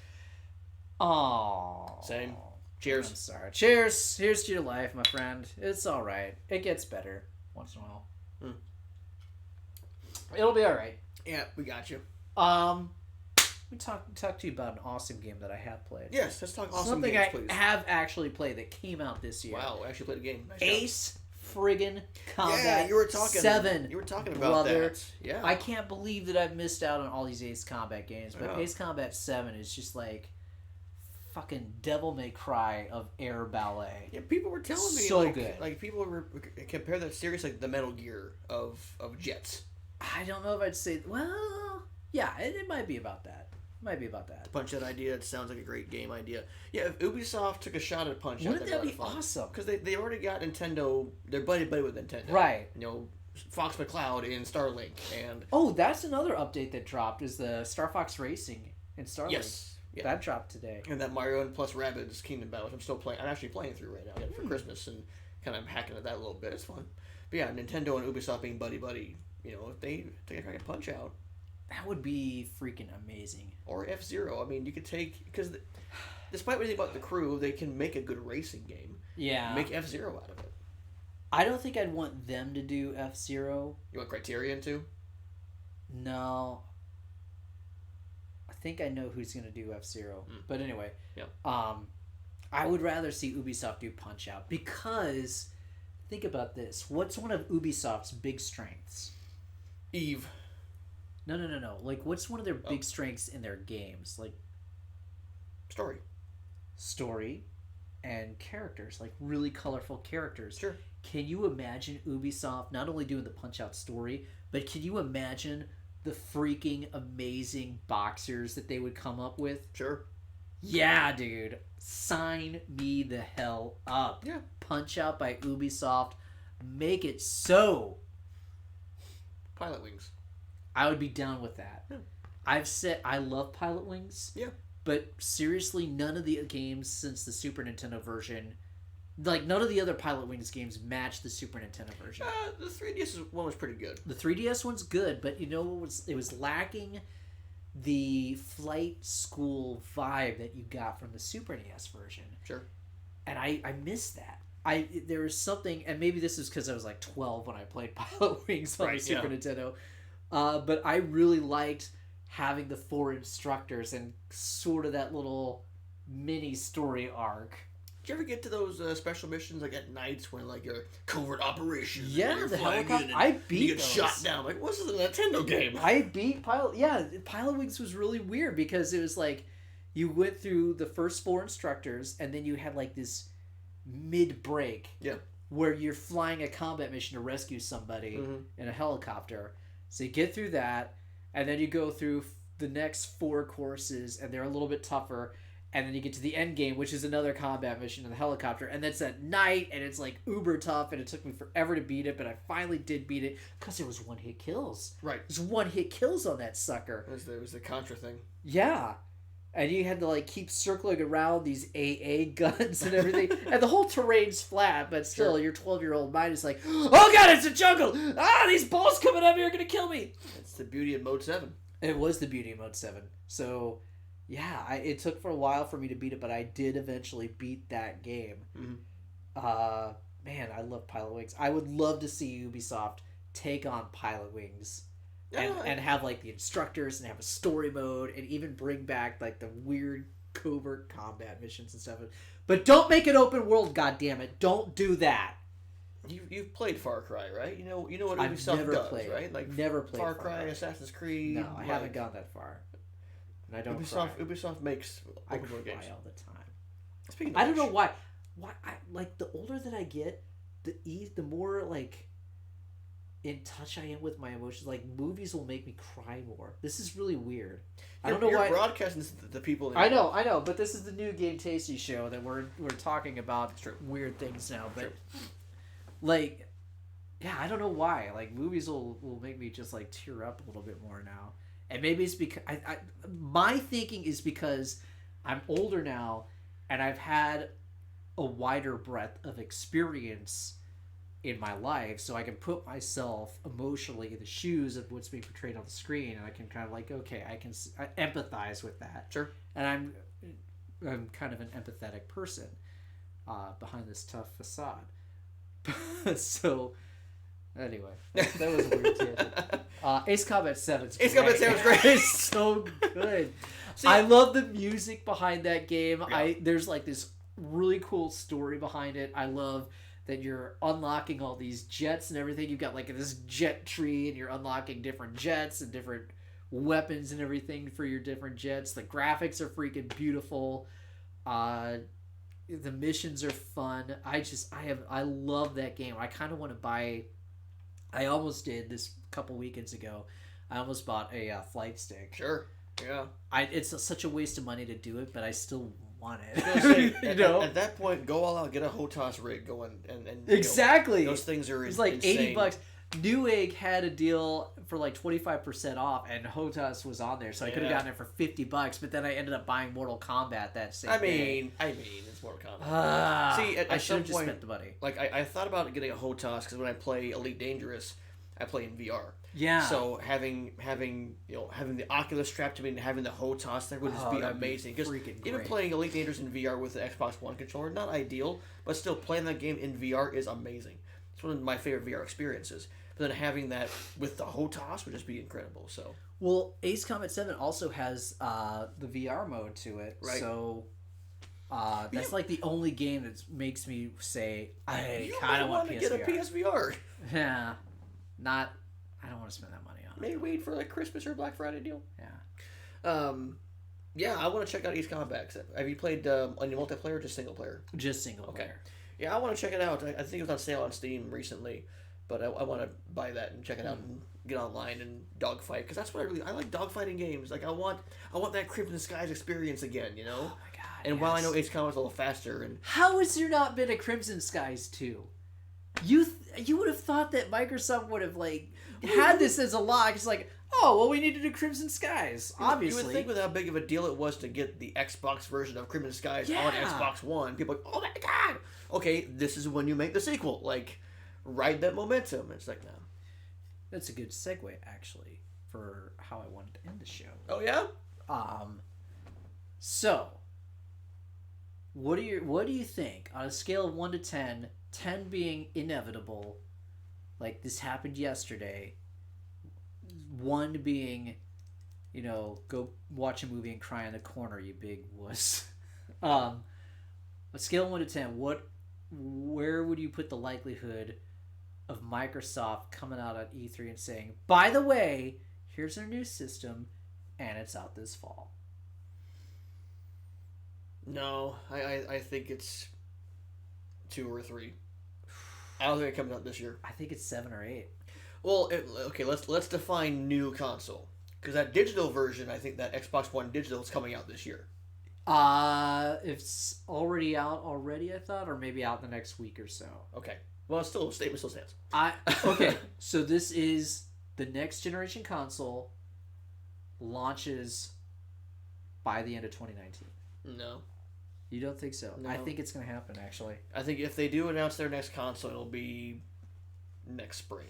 Speaker 1: Oh.
Speaker 2: Same. Cheers.
Speaker 1: I'm sorry. Cheers. Here's to your life, my friend. It's all right. It gets better once in a while. It'll be all right.
Speaker 2: Yeah, we got you.
Speaker 1: We talk to you about an awesome game that I have played.
Speaker 2: Yes, let's talk awesome
Speaker 1: Something
Speaker 2: games,
Speaker 1: I
Speaker 2: please.
Speaker 1: have actually played that came out this year.
Speaker 2: Wow, I actually played a game. Nice
Speaker 1: Ace friggin' Combat
Speaker 2: yeah, you were talking
Speaker 1: 7.
Speaker 2: You were talking about
Speaker 1: brother.
Speaker 2: that. Yeah.
Speaker 1: I can't believe that I've missed out on all these Ace Combat games, but Ace Combat 7 is just like fucking Devil May Cry of air ballet.
Speaker 2: Yeah, people were telling me
Speaker 1: So good.
Speaker 2: Like people were compare that series like the Metal Gear of jets.
Speaker 1: I don't know if I'd say. Well, yeah, it might be about that.
Speaker 2: Punch Out idea. It sounds like a great game idea. Yeah, if Ubisoft took a shot at Punch Out,
Speaker 1: Wouldn't that be awesome?
Speaker 2: Because they already got Nintendo. They're buddy with Nintendo.
Speaker 1: Right.
Speaker 2: You know, Fox McCloud in Starlink and.
Speaker 1: Oh, that's another update that dropped. Is the Star Fox Racing in Starlink?
Speaker 2: Yes. Yeah.
Speaker 1: That dropped today.
Speaker 2: And that Mario and plus Rabbids Kingdom Battle, which I'm still playing. I'm actually playing through right now. I got it for Christmas and kind of hacking at that a little bit. It's fun. But yeah, Nintendo and Ubisoft being buddy. You know, if they take a crack at Punch Out.
Speaker 1: That would be freaking amazing.
Speaker 2: Or F-Zero. I mean, you could take... Because despite what you think about the Crew, they can make a good racing game.
Speaker 1: Yeah.
Speaker 2: Make F-Zero out of it.
Speaker 1: I don't think I'd want them to do F-Zero.
Speaker 2: You want Criterion too?
Speaker 1: No. I think I know who's going to do F-Zero. But anyway.
Speaker 2: Yeah.
Speaker 1: I would rather see Ubisoft do Punch-Out because think about this. What's one of Ubisoft's big strengths?
Speaker 2: Eve.
Speaker 1: No. Like, what's one of their big strengths in their games? Like, story and characters. Like, really colorful characters.
Speaker 2: Sure.
Speaker 1: Can you imagine Ubisoft not only doing the Punch-Out story, but can you imagine the freaking amazing boxers that they would come up with?
Speaker 2: Sure.
Speaker 1: Yeah, dude. Sign me the hell up.
Speaker 2: Yeah.
Speaker 1: Punch-Out by Ubisoft. Make it so.
Speaker 2: Pilot Wings.
Speaker 1: I would be down with that.
Speaker 2: Yeah.
Speaker 1: I've said I love Pilot Wings.
Speaker 2: Yeah.
Speaker 1: But seriously, none of the games since the Super Nintendo version, like none of the other Pilot Wings games match the Super Nintendo version.
Speaker 2: The 3DS one was pretty good.
Speaker 1: The 3DS one's good, but you know what it was lacking the flight school vibe that you got from the Super NES version.
Speaker 2: Sure.
Speaker 1: And I missed that. There was something, and maybe this is because I was like 12 when I played Pilot Wings on the Super Nintendo. But I really liked having the 4 instructors and sort of that little mini story arc.
Speaker 2: Did you ever get to those special missions like at nights when like a covert operation?
Speaker 1: Yeah,
Speaker 2: you're
Speaker 1: the
Speaker 2: flying
Speaker 1: helicopter.
Speaker 2: in and
Speaker 1: I beat
Speaker 2: you get
Speaker 1: those.
Speaker 2: shot down. Like, what's this, a Nintendo game?
Speaker 1: I beat Pilot. Yeah, Pilot Wings was really weird because it was like you went through the first 4 instructors and then you had like this mid break.
Speaker 2: Yeah.
Speaker 1: Where you're flying a combat mission to rescue somebody in a helicopter. So you get through that, and then you go through the next 4 courses, and they're a little bit tougher. And then you get to the end game, which is another combat mission in the helicopter, and that's at night, and it's like uber tough, and it took me forever to beat it, but I finally did beat it because there was 1-hit kills.
Speaker 2: Right.
Speaker 1: There's 1-hit kills on that sucker.
Speaker 2: It was the Contra thing.
Speaker 1: Yeah. And you had to like keep circling around these AA guns and everything. And the whole terrain's flat, but still your 12-year-old mind is like, oh god, it's a jungle! Ah, these balls coming up here are gonna kill me!
Speaker 2: It's the beauty of Mode 7.
Speaker 1: It was the beauty of Mode 7. So, yeah, it took for a while for me to beat it, but I did eventually beat that game. Man, I love Pilot Wings. I would love to see Ubisoft take on Pilot Wings. And have like the instructors and have a story mode and even bring back like the weird covert combat missions and stuff. But don't make it open world, goddammit. Don't do that.
Speaker 2: You've played Far Cry, right? You know what
Speaker 1: I've
Speaker 2: Ubisoft
Speaker 1: never
Speaker 2: does,
Speaker 1: played,
Speaker 2: right? Like
Speaker 1: never played
Speaker 2: Far Cry, Assassin's Creed.
Speaker 1: No, I haven't gone that far. And I don't
Speaker 2: Ubisoft makes
Speaker 1: I
Speaker 2: open world
Speaker 1: cry
Speaker 2: games
Speaker 1: all the time.
Speaker 2: Speaking of
Speaker 1: I don't
Speaker 2: which,
Speaker 1: know why. Like the older that I get, the more like in touch I am with my emotions. Like movies will make me cry more. This is really weird. I don't know why.
Speaker 2: You're broadcasting this to the people.
Speaker 1: I know, but this is the new Game Tasty show that we're talking about weird things now. But like, yeah, I don't know why. Like movies will make me just like tear up a little bit more now. And maybe it's because my thinking is because I'm older now and I've had a wider breadth of experience in my life, so I can put myself emotionally in the shoes of what's being portrayed on the screen, and I can kind of like, okay, I empathize with that.
Speaker 2: Sure.
Speaker 1: And I'm kind of an empathetic person behind this tough facade. So anyway, that was a weird tangent. Ace Combat 7's great.
Speaker 2: Ace Combat 7's great.
Speaker 1: It's so good. See, I love the music behind that game.
Speaker 2: Yeah.
Speaker 1: There's like this really cool story behind it. I love that you're unlocking all these jets and everything. You've got like this jet tree and you're unlocking different jets and different weapons and everything for your different jets. The graphics are freaking beautiful. The missions are fun. I love that game. I kind of want to buy. I almost did this a couple weekends ago. I almost bought a flight stick.
Speaker 2: Sure. Yeah.
Speaker 1: It's such a waste of money to do it, but I still want it.
Speaker 2: At that point, go all out, get a HOTAS rig going, and
Speaker 1: exactly.
Speaker 2: Those things are
Speaker 1: it's like
Speaker 2: insane.
Speaker 1: $80. Newegg had a deal for like 25% off, and HOTAS was on there, so I could have gotten it for $50. But then I ended up buying Mortal Kombat that same day.
Speaker 2: I mean, it's Mortal Kombat. See,
Speaker 1: I should have just spent the money.
Speaker 2: Like I thought about getting a HOTAS because when I play Elite Dangerous, I play in VR.
Speaker 1: Yeah.
Speaker 2: So having the Oculus strapped to me and having the HOTAS there would just be amazing. Because even playing Elite Dangerous in VR with the Xbox One controller, not ideal, but still playing that game in VR is amazing. It's one of my favorite VR experiences. But then having that with the HOTAS would just be incredible. So
Speaker 1: Well, Ace Combat 7 also has the VR mode to it.
Speaker 2: Right.
Speaker 1: So that's like the only game that makes me say, I
Speaker 2: you
Speaker 1: kind of
Speaker 2: might
Speaker 1: want
Speaker 2: to
Speaker 1: PSVR.
Speaker 2: get a PSVR.
Speaker 1: Yeah. I don't want to spend that money on it.
Speaker 2: Maybe wait for like Christmas or Black Friday deal.
Speaker 1: Yeah.
Speaker 2: Yeah, I want to check out Ace Combat. Have you played on your multiplayer or just single player?
Speaker 1: Just single player.
Speaker 2: Yeah, I want to check it out. I think it was on sale on Steam recently, but I want to buy that and check it out and get online and dogfight, because that's what I like dogfighting games. Like I want that Crimson Skies experience again, you know.
Speaker 1: Oh my god.
Speaker 2: And while I know Ace Combat's a little faster, and
Speaker 1: how has there not been a Crimson Skies 2? You would have thought that Microsoft would have like had this as a lock. It's like, oh well, we need to do Crimson Skies. Obviously,
Speaker 2: you would think with how big of a deal it was to get the Xbox version of Crimson Skies on Xbox One, people are like, oh my god, okay, this is when you make the sequel. Like, ride that momentum. It's like, no.
Speaker 1: That's a good segue actually for how I wanted to end the show.
Speaker 2: Oh yeah.
Speaker 1: So, what do you think on a scale of 1 to 10, 10 being inevitable, like this happened yesterday, 1 being, go watch a movie and cry in the corner, you big wuss. A scale of 1 to 10, where would you put the likelihood of Microsoft coming out at E3 and saying, by the way, here's our new system and it's out this fall?
Speaker 2: No, I think it's 2 or 3. I don't think it comes out this year.
Speaker 1: I think it's 7 or 8.
Speaker 2: Well, okay, let's define new console, because that digital version, I think that Xbox One digital is coming out this year.
Speaker 1: It's already out already, I thought, or maybe out the next week or so.
Speaker 2: Okay. Well, statement still stands.
Speaker 1: Okay, so this is the next generation console launches by the end of 2019.
Speaker 2: No.
Speaker 1: You don't think so?
Speaker 2: No.
Speaker 1: I think it's going to happen, actually.
Speaker 2: I think if they do announce their next console, it'll be next spring.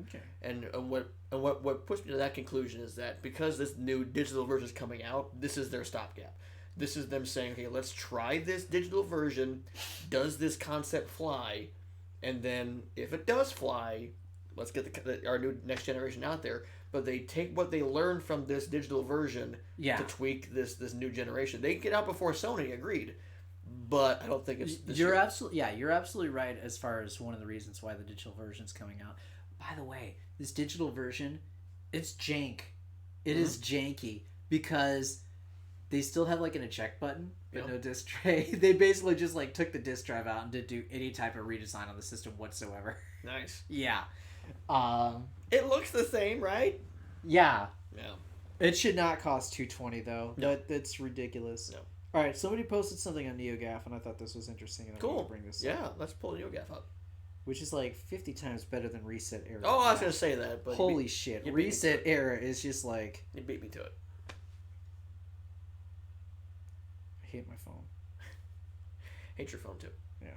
Speaker 1: Okay.
Speaker 2: And what pushed me to that conclusion is that because this new digital version is coming out, this is their stopgap. This is them saying, okay, let's try this digital version. Does this concept fly? And then if it does fly, let's get our new next generation out there. But they take what they learned from this digital version to tweak this new generation. They can get out before Sony, agreed. But I don't think it's this
Speaker 1: you're
Speaker 2: year.
Speaker 1: you're absolutely right as far as one of the reasons why the digital version's coming out. By the way, this digital version, it's jank. It is janky because they still have like an eject button but no disk tray. They basically just like took the disk drive out and didn't do any type of redesign on the system whatsoever.
Speaker 2: Nice.
Speaker 1: Yeah.
Speaker 2: It looks the same, right?
Speaker 1: Yeah.
Speaker 2: Yeah.
Speaker 1: It should not cost $220 though.
Speaker 2: No.
Speaker 1: That's ridiculous.
Speaker 2: No.
Speaker 1: All right, somebody posted something on NeoGAF and I thought this was interesting and I wanted to bring this up.
Speaker 2: Yeah, let's pull NeoGAF up.
Speaker 1: Which is like 50 times better than Reset Era.
Speaker 2: Oh, I was going to say that, but
Speaker 1: holy shit. Reset Era is just like...
Speaker 2: You beat me to it.
Speaker 1: I hate my phone.
Speaker 2: Hate your phone, too.
Speaker 1: Yeah.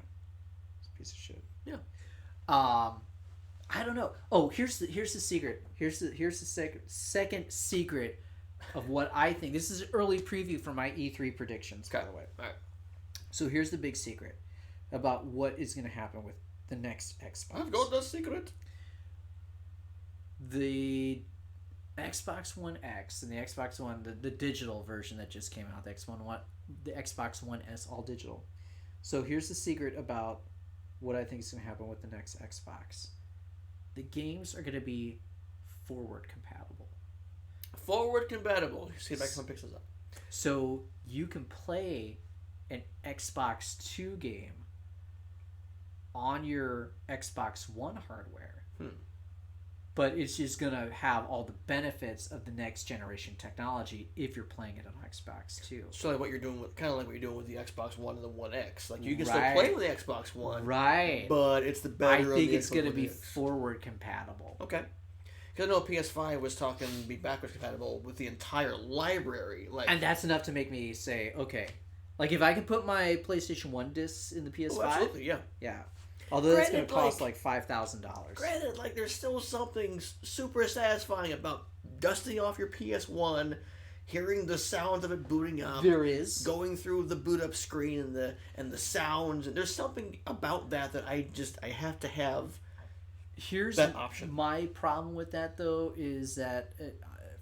Speaker 1: It's a piece of shit.
Speaker 2: Yeah.
Speaker 1: I don't know. Oh, here's the secret. Here's the second secret of what I think. This is an early preview for my E3 predictions, by the way.
Speaker 2: All right.
Speaker 1: So here's the big secret about what is going to happen with the next Xbox.
Speaker 2: I've got the secret.
Speaker 1: The Xbox One X and the Xbox One, the digital version that just came out, the Xbox One S all digital. So here's the secret about what I think is going to happen with the next Xbox. The games are going to be forward compatible.
Speaker 2: Forward compatible. See if I can pick this up.
Speaker 1: So you can play an Xbox 2 game on your Xbox One hardware. But it's just going to have all the benefits of the next generation technology if you're playing it on Xbox 2.
Speaker 2: So like what you're doing with, kind of like what you're doing with the Xbox One and the One X. Like you can still play with the Xbox One.
Speaker 1: Right.
Speaker 2: But it's the better
Speaker 1: I think it's going to be forward compatible.
Speaker 2: Okay. Because I know PS5 was talking to be backwards compatible with the entire library.
Speaker 1: And that's enough to make me say, okay. Like if I could put my PlayStation 1 discs in the PS5.
Speaker 2: Oh, absolutely, yeah.
Speaker 1: Yeah. Although that's going to cost like $5,000.
Speaker 2: Granted, like there's still something super satisfying about dusting off your PS1 hearing the sound of it booting up.
Speaker 1: There is.
Speaker 2: Going through the boot up screen and the sounds, and there's something about that I have to have.
Speaker 1: Here's
Speaker 2: that option.
Speaker 1: My problem with that, though, is that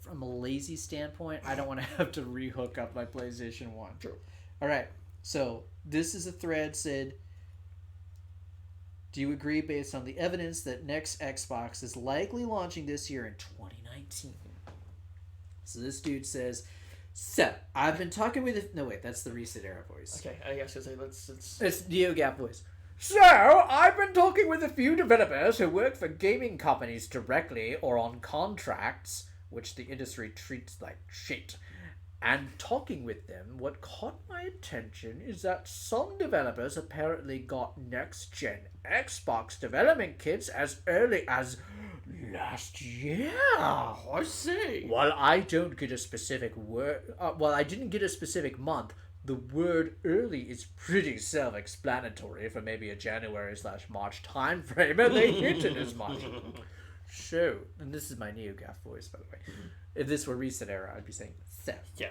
Speaker 1: from a lazy standpoint, I don't want to have to rehook up my PlayStation 1.
Speaker 2: True.
Speaker 1: All right. So this is a thread said, do you agree based on the evidence that next Xbox is likely launching this year in 2019? So this dude says, so I've been talking with... No, wait, that's the Reset Era voice.
Speaker 2: Okay, I guess let's...
Speaker 1: It's NeoGaf voice. So, I've been talking with a few developers who work for gaming companies directly or on contracts, which the industry treats like shit. And talking with them, what caught my attention is that some developers apparently got next-gen Xbox development kits as early as last year.
Speaker 2: I see.
Speaker 1: While I don't get a specific I didn't get a specific month, the word early is pretty self-explanatory for maybe a January/March time frame, and they hinted as much. So, and this is my NeoGaf voice, by the way. If this were Reset Era, I'd be saying, so.
Speaker 2: Yeah.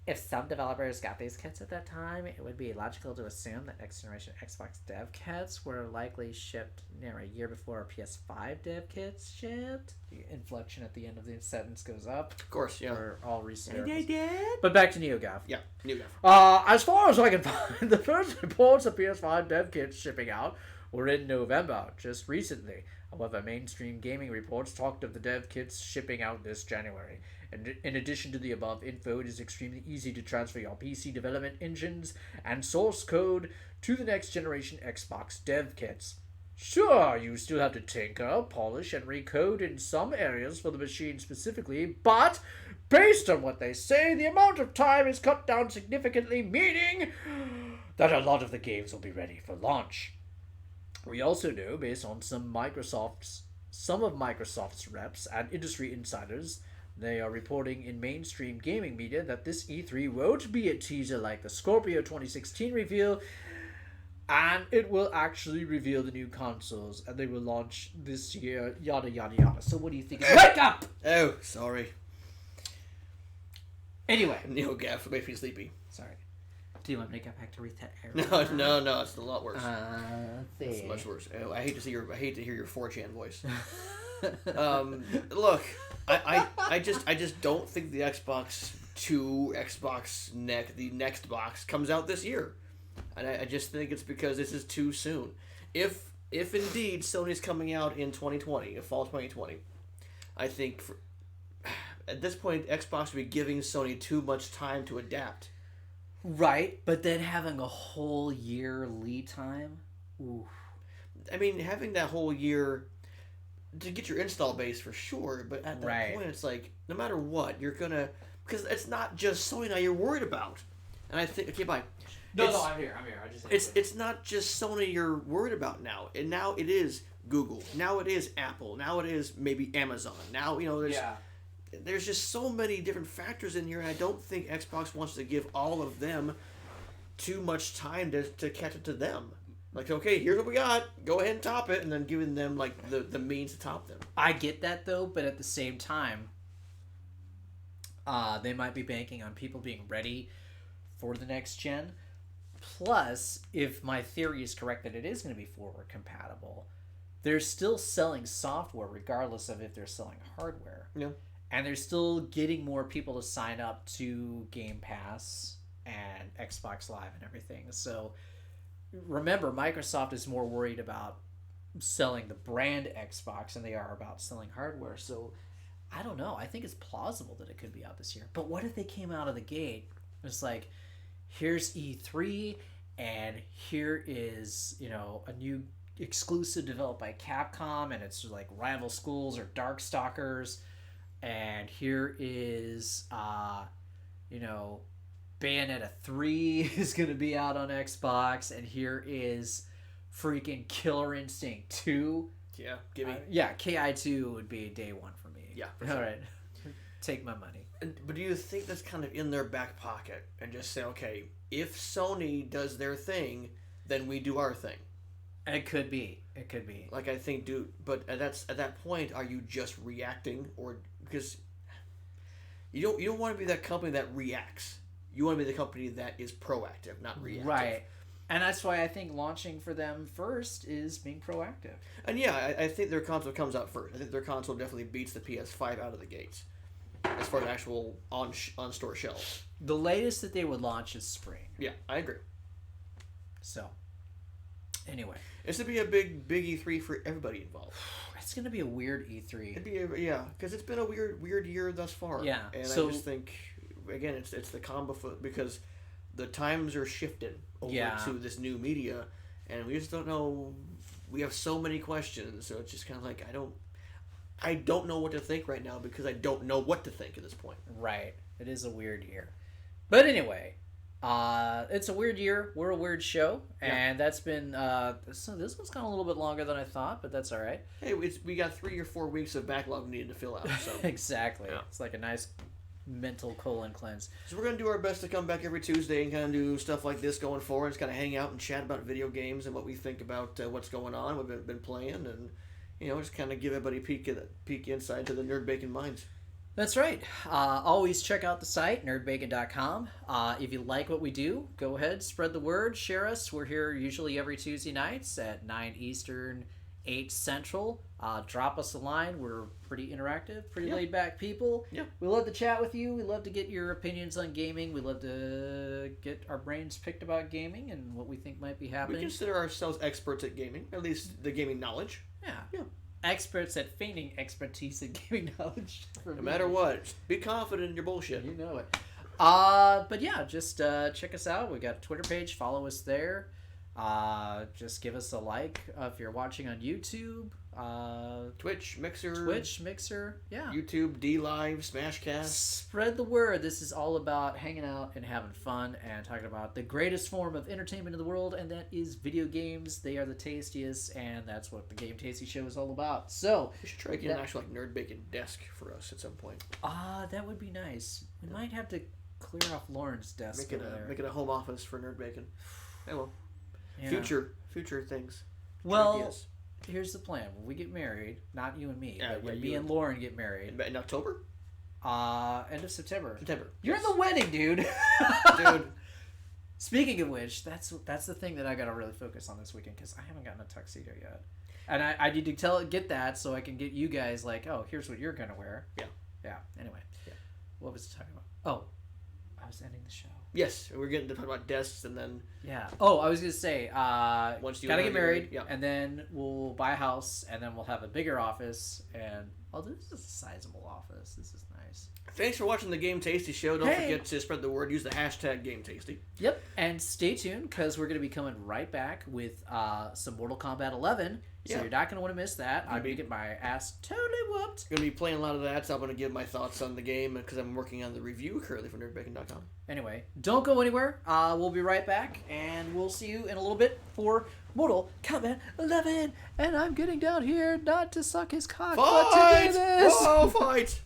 Speaker 1: If some developers got these kits at that time, it would be logical to assume that next generation Xbox dev kits were likely shipped near a year before PS5 dev kits shipped. The inflection at the end of the sentence goes up.
Speaker 2: Of course, yeah.
Speaker 1: For all recent
Speaker 2: And I did.
Speaker 1: But back to NeoGaf.
Speaker 2: Yeah, NeoGaf.
Speaker 1: As far as I can find, the first reports of PS5 dev kits shipping out were in November, just recently. However, mainstream gaming reports talked of the dev kits shipping out this January. And in addition to the above info, it is extremely easy to transfer your PC development engines and source code to the next generation Xbox dev kits. Sure, you still have to tinker, polish, and recode in some areas for the machine specifically, but based on what they say, the amount of time is cut down significantly, meaning that a lot of the games will be ready for launch. We also know, based on some of Microsoft's reps and industry insiders, they are reporting in mainstream gaming media that this E3 won't be a teaser like the Scorpio 2016 reveal, and it will actually reveal the new consoles, and they will launch this year, yada yada yada. So what do you think? Wake up!
Speaker 2: Oh, sorry.
Speaker 1: Anyway.
Speaker 2: NeoGaf makes me sleepy.
Speaker 1: Sorry. Do you want me to get back to Reset Era?
Speaker 2: No, it's a lot worse. It's much worse. Oh, I hate to hear your 4chan voice. Look, I just don't think the Xbox 2, the next box comes out this year, and I just think it's because this is too soon. If indeed Sony's coming out in 2020, fall 2020, I think at this point Xbox would be giving Sony too much time to adapt.
Speaker 1: Right, but then having a whole year lead time, oof.
Speaker 2: I mean, having that whole year to get your install base for sure, but at that point, it's like, no matter what, you're gonna... Because it's not just Sony now you're worried about. And I think... Okay, bye.
Speaker 1: No, I'm here.
Speaker 2: It's not just Sony you're worried about now. And now it is Google. Now it is Apple. Now it is maybe Amazon. Now, there's just so many different factors in here, and I don't think Xbox wants to give all of them too much time to catch up to them. Like, okay, here's what we got. Go ahead and top it, and then giving them like the means to top them.
Speaker 1: I get that though, but at the same time, they might be banking on people being ready for the next gen. Plus, if my theory is correct that it is going to be forward compatible, they're still selling software regardless of if they're selling hardware.
Speaker 2: Yeah.
Speaker 1: And they're still getting more people to sign up to Game Pass and Xbox Live and everything. So remember, Microsoft is more worried about selling the brand Xbox than they are about selling hardware. So I don't know. I think it's plausible that it could be out this year. But what if they came out of the gate? It's like, here's E3, and here is, a new exclusive developed by Capcom, and it's like Rival Schools or Darkstalkers. And here is, Bayonetta 3 is going to be out on Xbox. And here is freaking Killer Instinct 2.
Speaker 2: Yeah, give me.
Speaker 1: KI2 would be day one for me.
Speaker 2: Yeah, for
Speaker 1: All
Speaker 2: sure.
Speaker 1: right. Take my money.
Speaker 2: But do you think that's kind of in their back pocket and just say, okay, if Sony does their thing, then we do our thing?
Speaker 1: It could be.
Speaker 2: Like, I think, at that point, are you just reacting, or because You don't want to be that company that reacts. You want to be the company that is proactive, not reactive.
Speaker 1: Right. And that's why I think launching for them first is being proactive.
Speaker 2: And yeah, I think their console comes out first. I think their console definitely beats the PS5 out of the gates as far as actual on-store shelves.
Speaker 1: The latest that they would launch is spring.
Speaker 2: Yeah, I agree.
Speaker 1: So, anyway.
Speaker 2: This would be a big E3 for everybody involved.
Speaker 1: It's going to be a weird E3.
Speaker 2: Because it's been a weird year thus far.
Speaker 1: Yeah.
Speaker 2: And I just think, again, it's the combo because the times are shifting over to this new media, and we just don't know. We have so many questions, so it's just kind of like I don't know what to think right now because I don't know what to think at this point.
Speaker 1: Right. It is a weird year. But anyway, it's a weird year. We're a weird show, and that's been so this one's gone a little bit longer than I thought, but that's all right.
Speaker 2: Hey, we got 3 or 4 weeks of backlog needed to fill out. So
Speaker 1: exactly.
Speaker 2: Yeah.
Speaker 1: It's like a nice mental colon cleanse.
Speaker 2: So we're going to do our best to come back every Tuesday and kind of do stuff like this going forward. Just kind of hang out and chat about video games and what we think about what's going on, what we've been playing, and just kind of give everybody a peek inside to the Nerd Bacon minds.
Speaker 1: That's right. Always check out the site, nerdbacon.com. If you like what we do, go ahead, spread the word, share us. We're here usually every Tuesday nights at 9 Eastern, 8 Central. Drop us a line. We're pretty interactive, pretty laid-back people.
Speaker 2: Yeah.
Speaker 1: We love to chat with you. We love to get your opinions on gaming. We love to get our brains picked about gaming and what we think might be happening.
Speaker 2: We consider ourselves experts at gaming, at least the gaming knowledge.
Speaker 1: Yeah. Experts at feigning expertise in gaming knowledge.
Speaker 2: No matter what, just be confident in your bullshit.
Speaker 1: You know it. But yeah, just check us out. We got a Twitter page. Follow us there. Just give us a like if you're watching on YouTube.
Speaker 2: Twitch, Mixer,
Speaker 1: yeah.
Speaker 2: YouTube, D-Live, Smashcast.
Speaker 1: Spread the word. This is all about hanging out and having fun and talking about the greatest form of entertainment in the world, and that is video games. They are the tastiest, and that's what the Game Tasty Show is all about. So
Speaker 2: we should try getting an actual Nerd Bacon desk for us at some point.
Speaker 1: That would be nice. We might have to clear off Lauren's desk
Speaker 2: Make it a home office for Nerd Bacon. Hey, well.
Speaker 1: Yeah.
Speaker 2: Future things.
Speaker 1: Well,
Speaker 2: ideas.
Speaker 1: Here's the plan. When we get married, not you and me, but when
Speaker 2: you
Speaker 1: me and Lauren get married.
Speaker 2: In October?
Speaker 1: End of September. You're
Speaker 2: Yes.
Speaker 1: in the wedding, dude.
Speaker 2: Dude.
Speaker 1: Speaking of which, that's the thing that I got to really focus on this weekend because I haven't gotten a tuxedo yet. And I need to get that so I can get you guys like, oh, here's what you're going to wear. Yeah. Anyway.
Speaker 2: Yeah.
Speaker 1: What was I talking about? Oh, I was ending the show.
Speaker 2: Yes, we're getting to talk about desks and then...
Speaker 1: Yeah. Oh, I was going to say,
Speaker 2: once you
Speaker 1: gotta get married,
Speaker 2: yeah.
Speaker 1: and then we'll buy a house, and then we'll have a bigger office, and... Oh, this is a sizable office. This is nice.
Speaker 2: Thanks for watching the Game Tasty Show. Don't forget to spread the word. Use the hashtag Game Tasty.
Speaker 1: Yep. And stay tuned, because we're going to be coming right back with some Mortal Kombat 11. So you're not going to want to miss that. I'm going to get my ass totally whooped.
Speaker 2: Going to be playing a lot of that, so I'm going to give my thoughts on the game, because I'm working on the review currently for NerdBacon.com.
Speaker 1: Anyway, don't go anywhere. We'll be right back, and we'll see you in a little bit for Mortal Kombat 11. And I'm getting down here not to suck his cock, but to do this.
Speaker 2: Whoa, fight!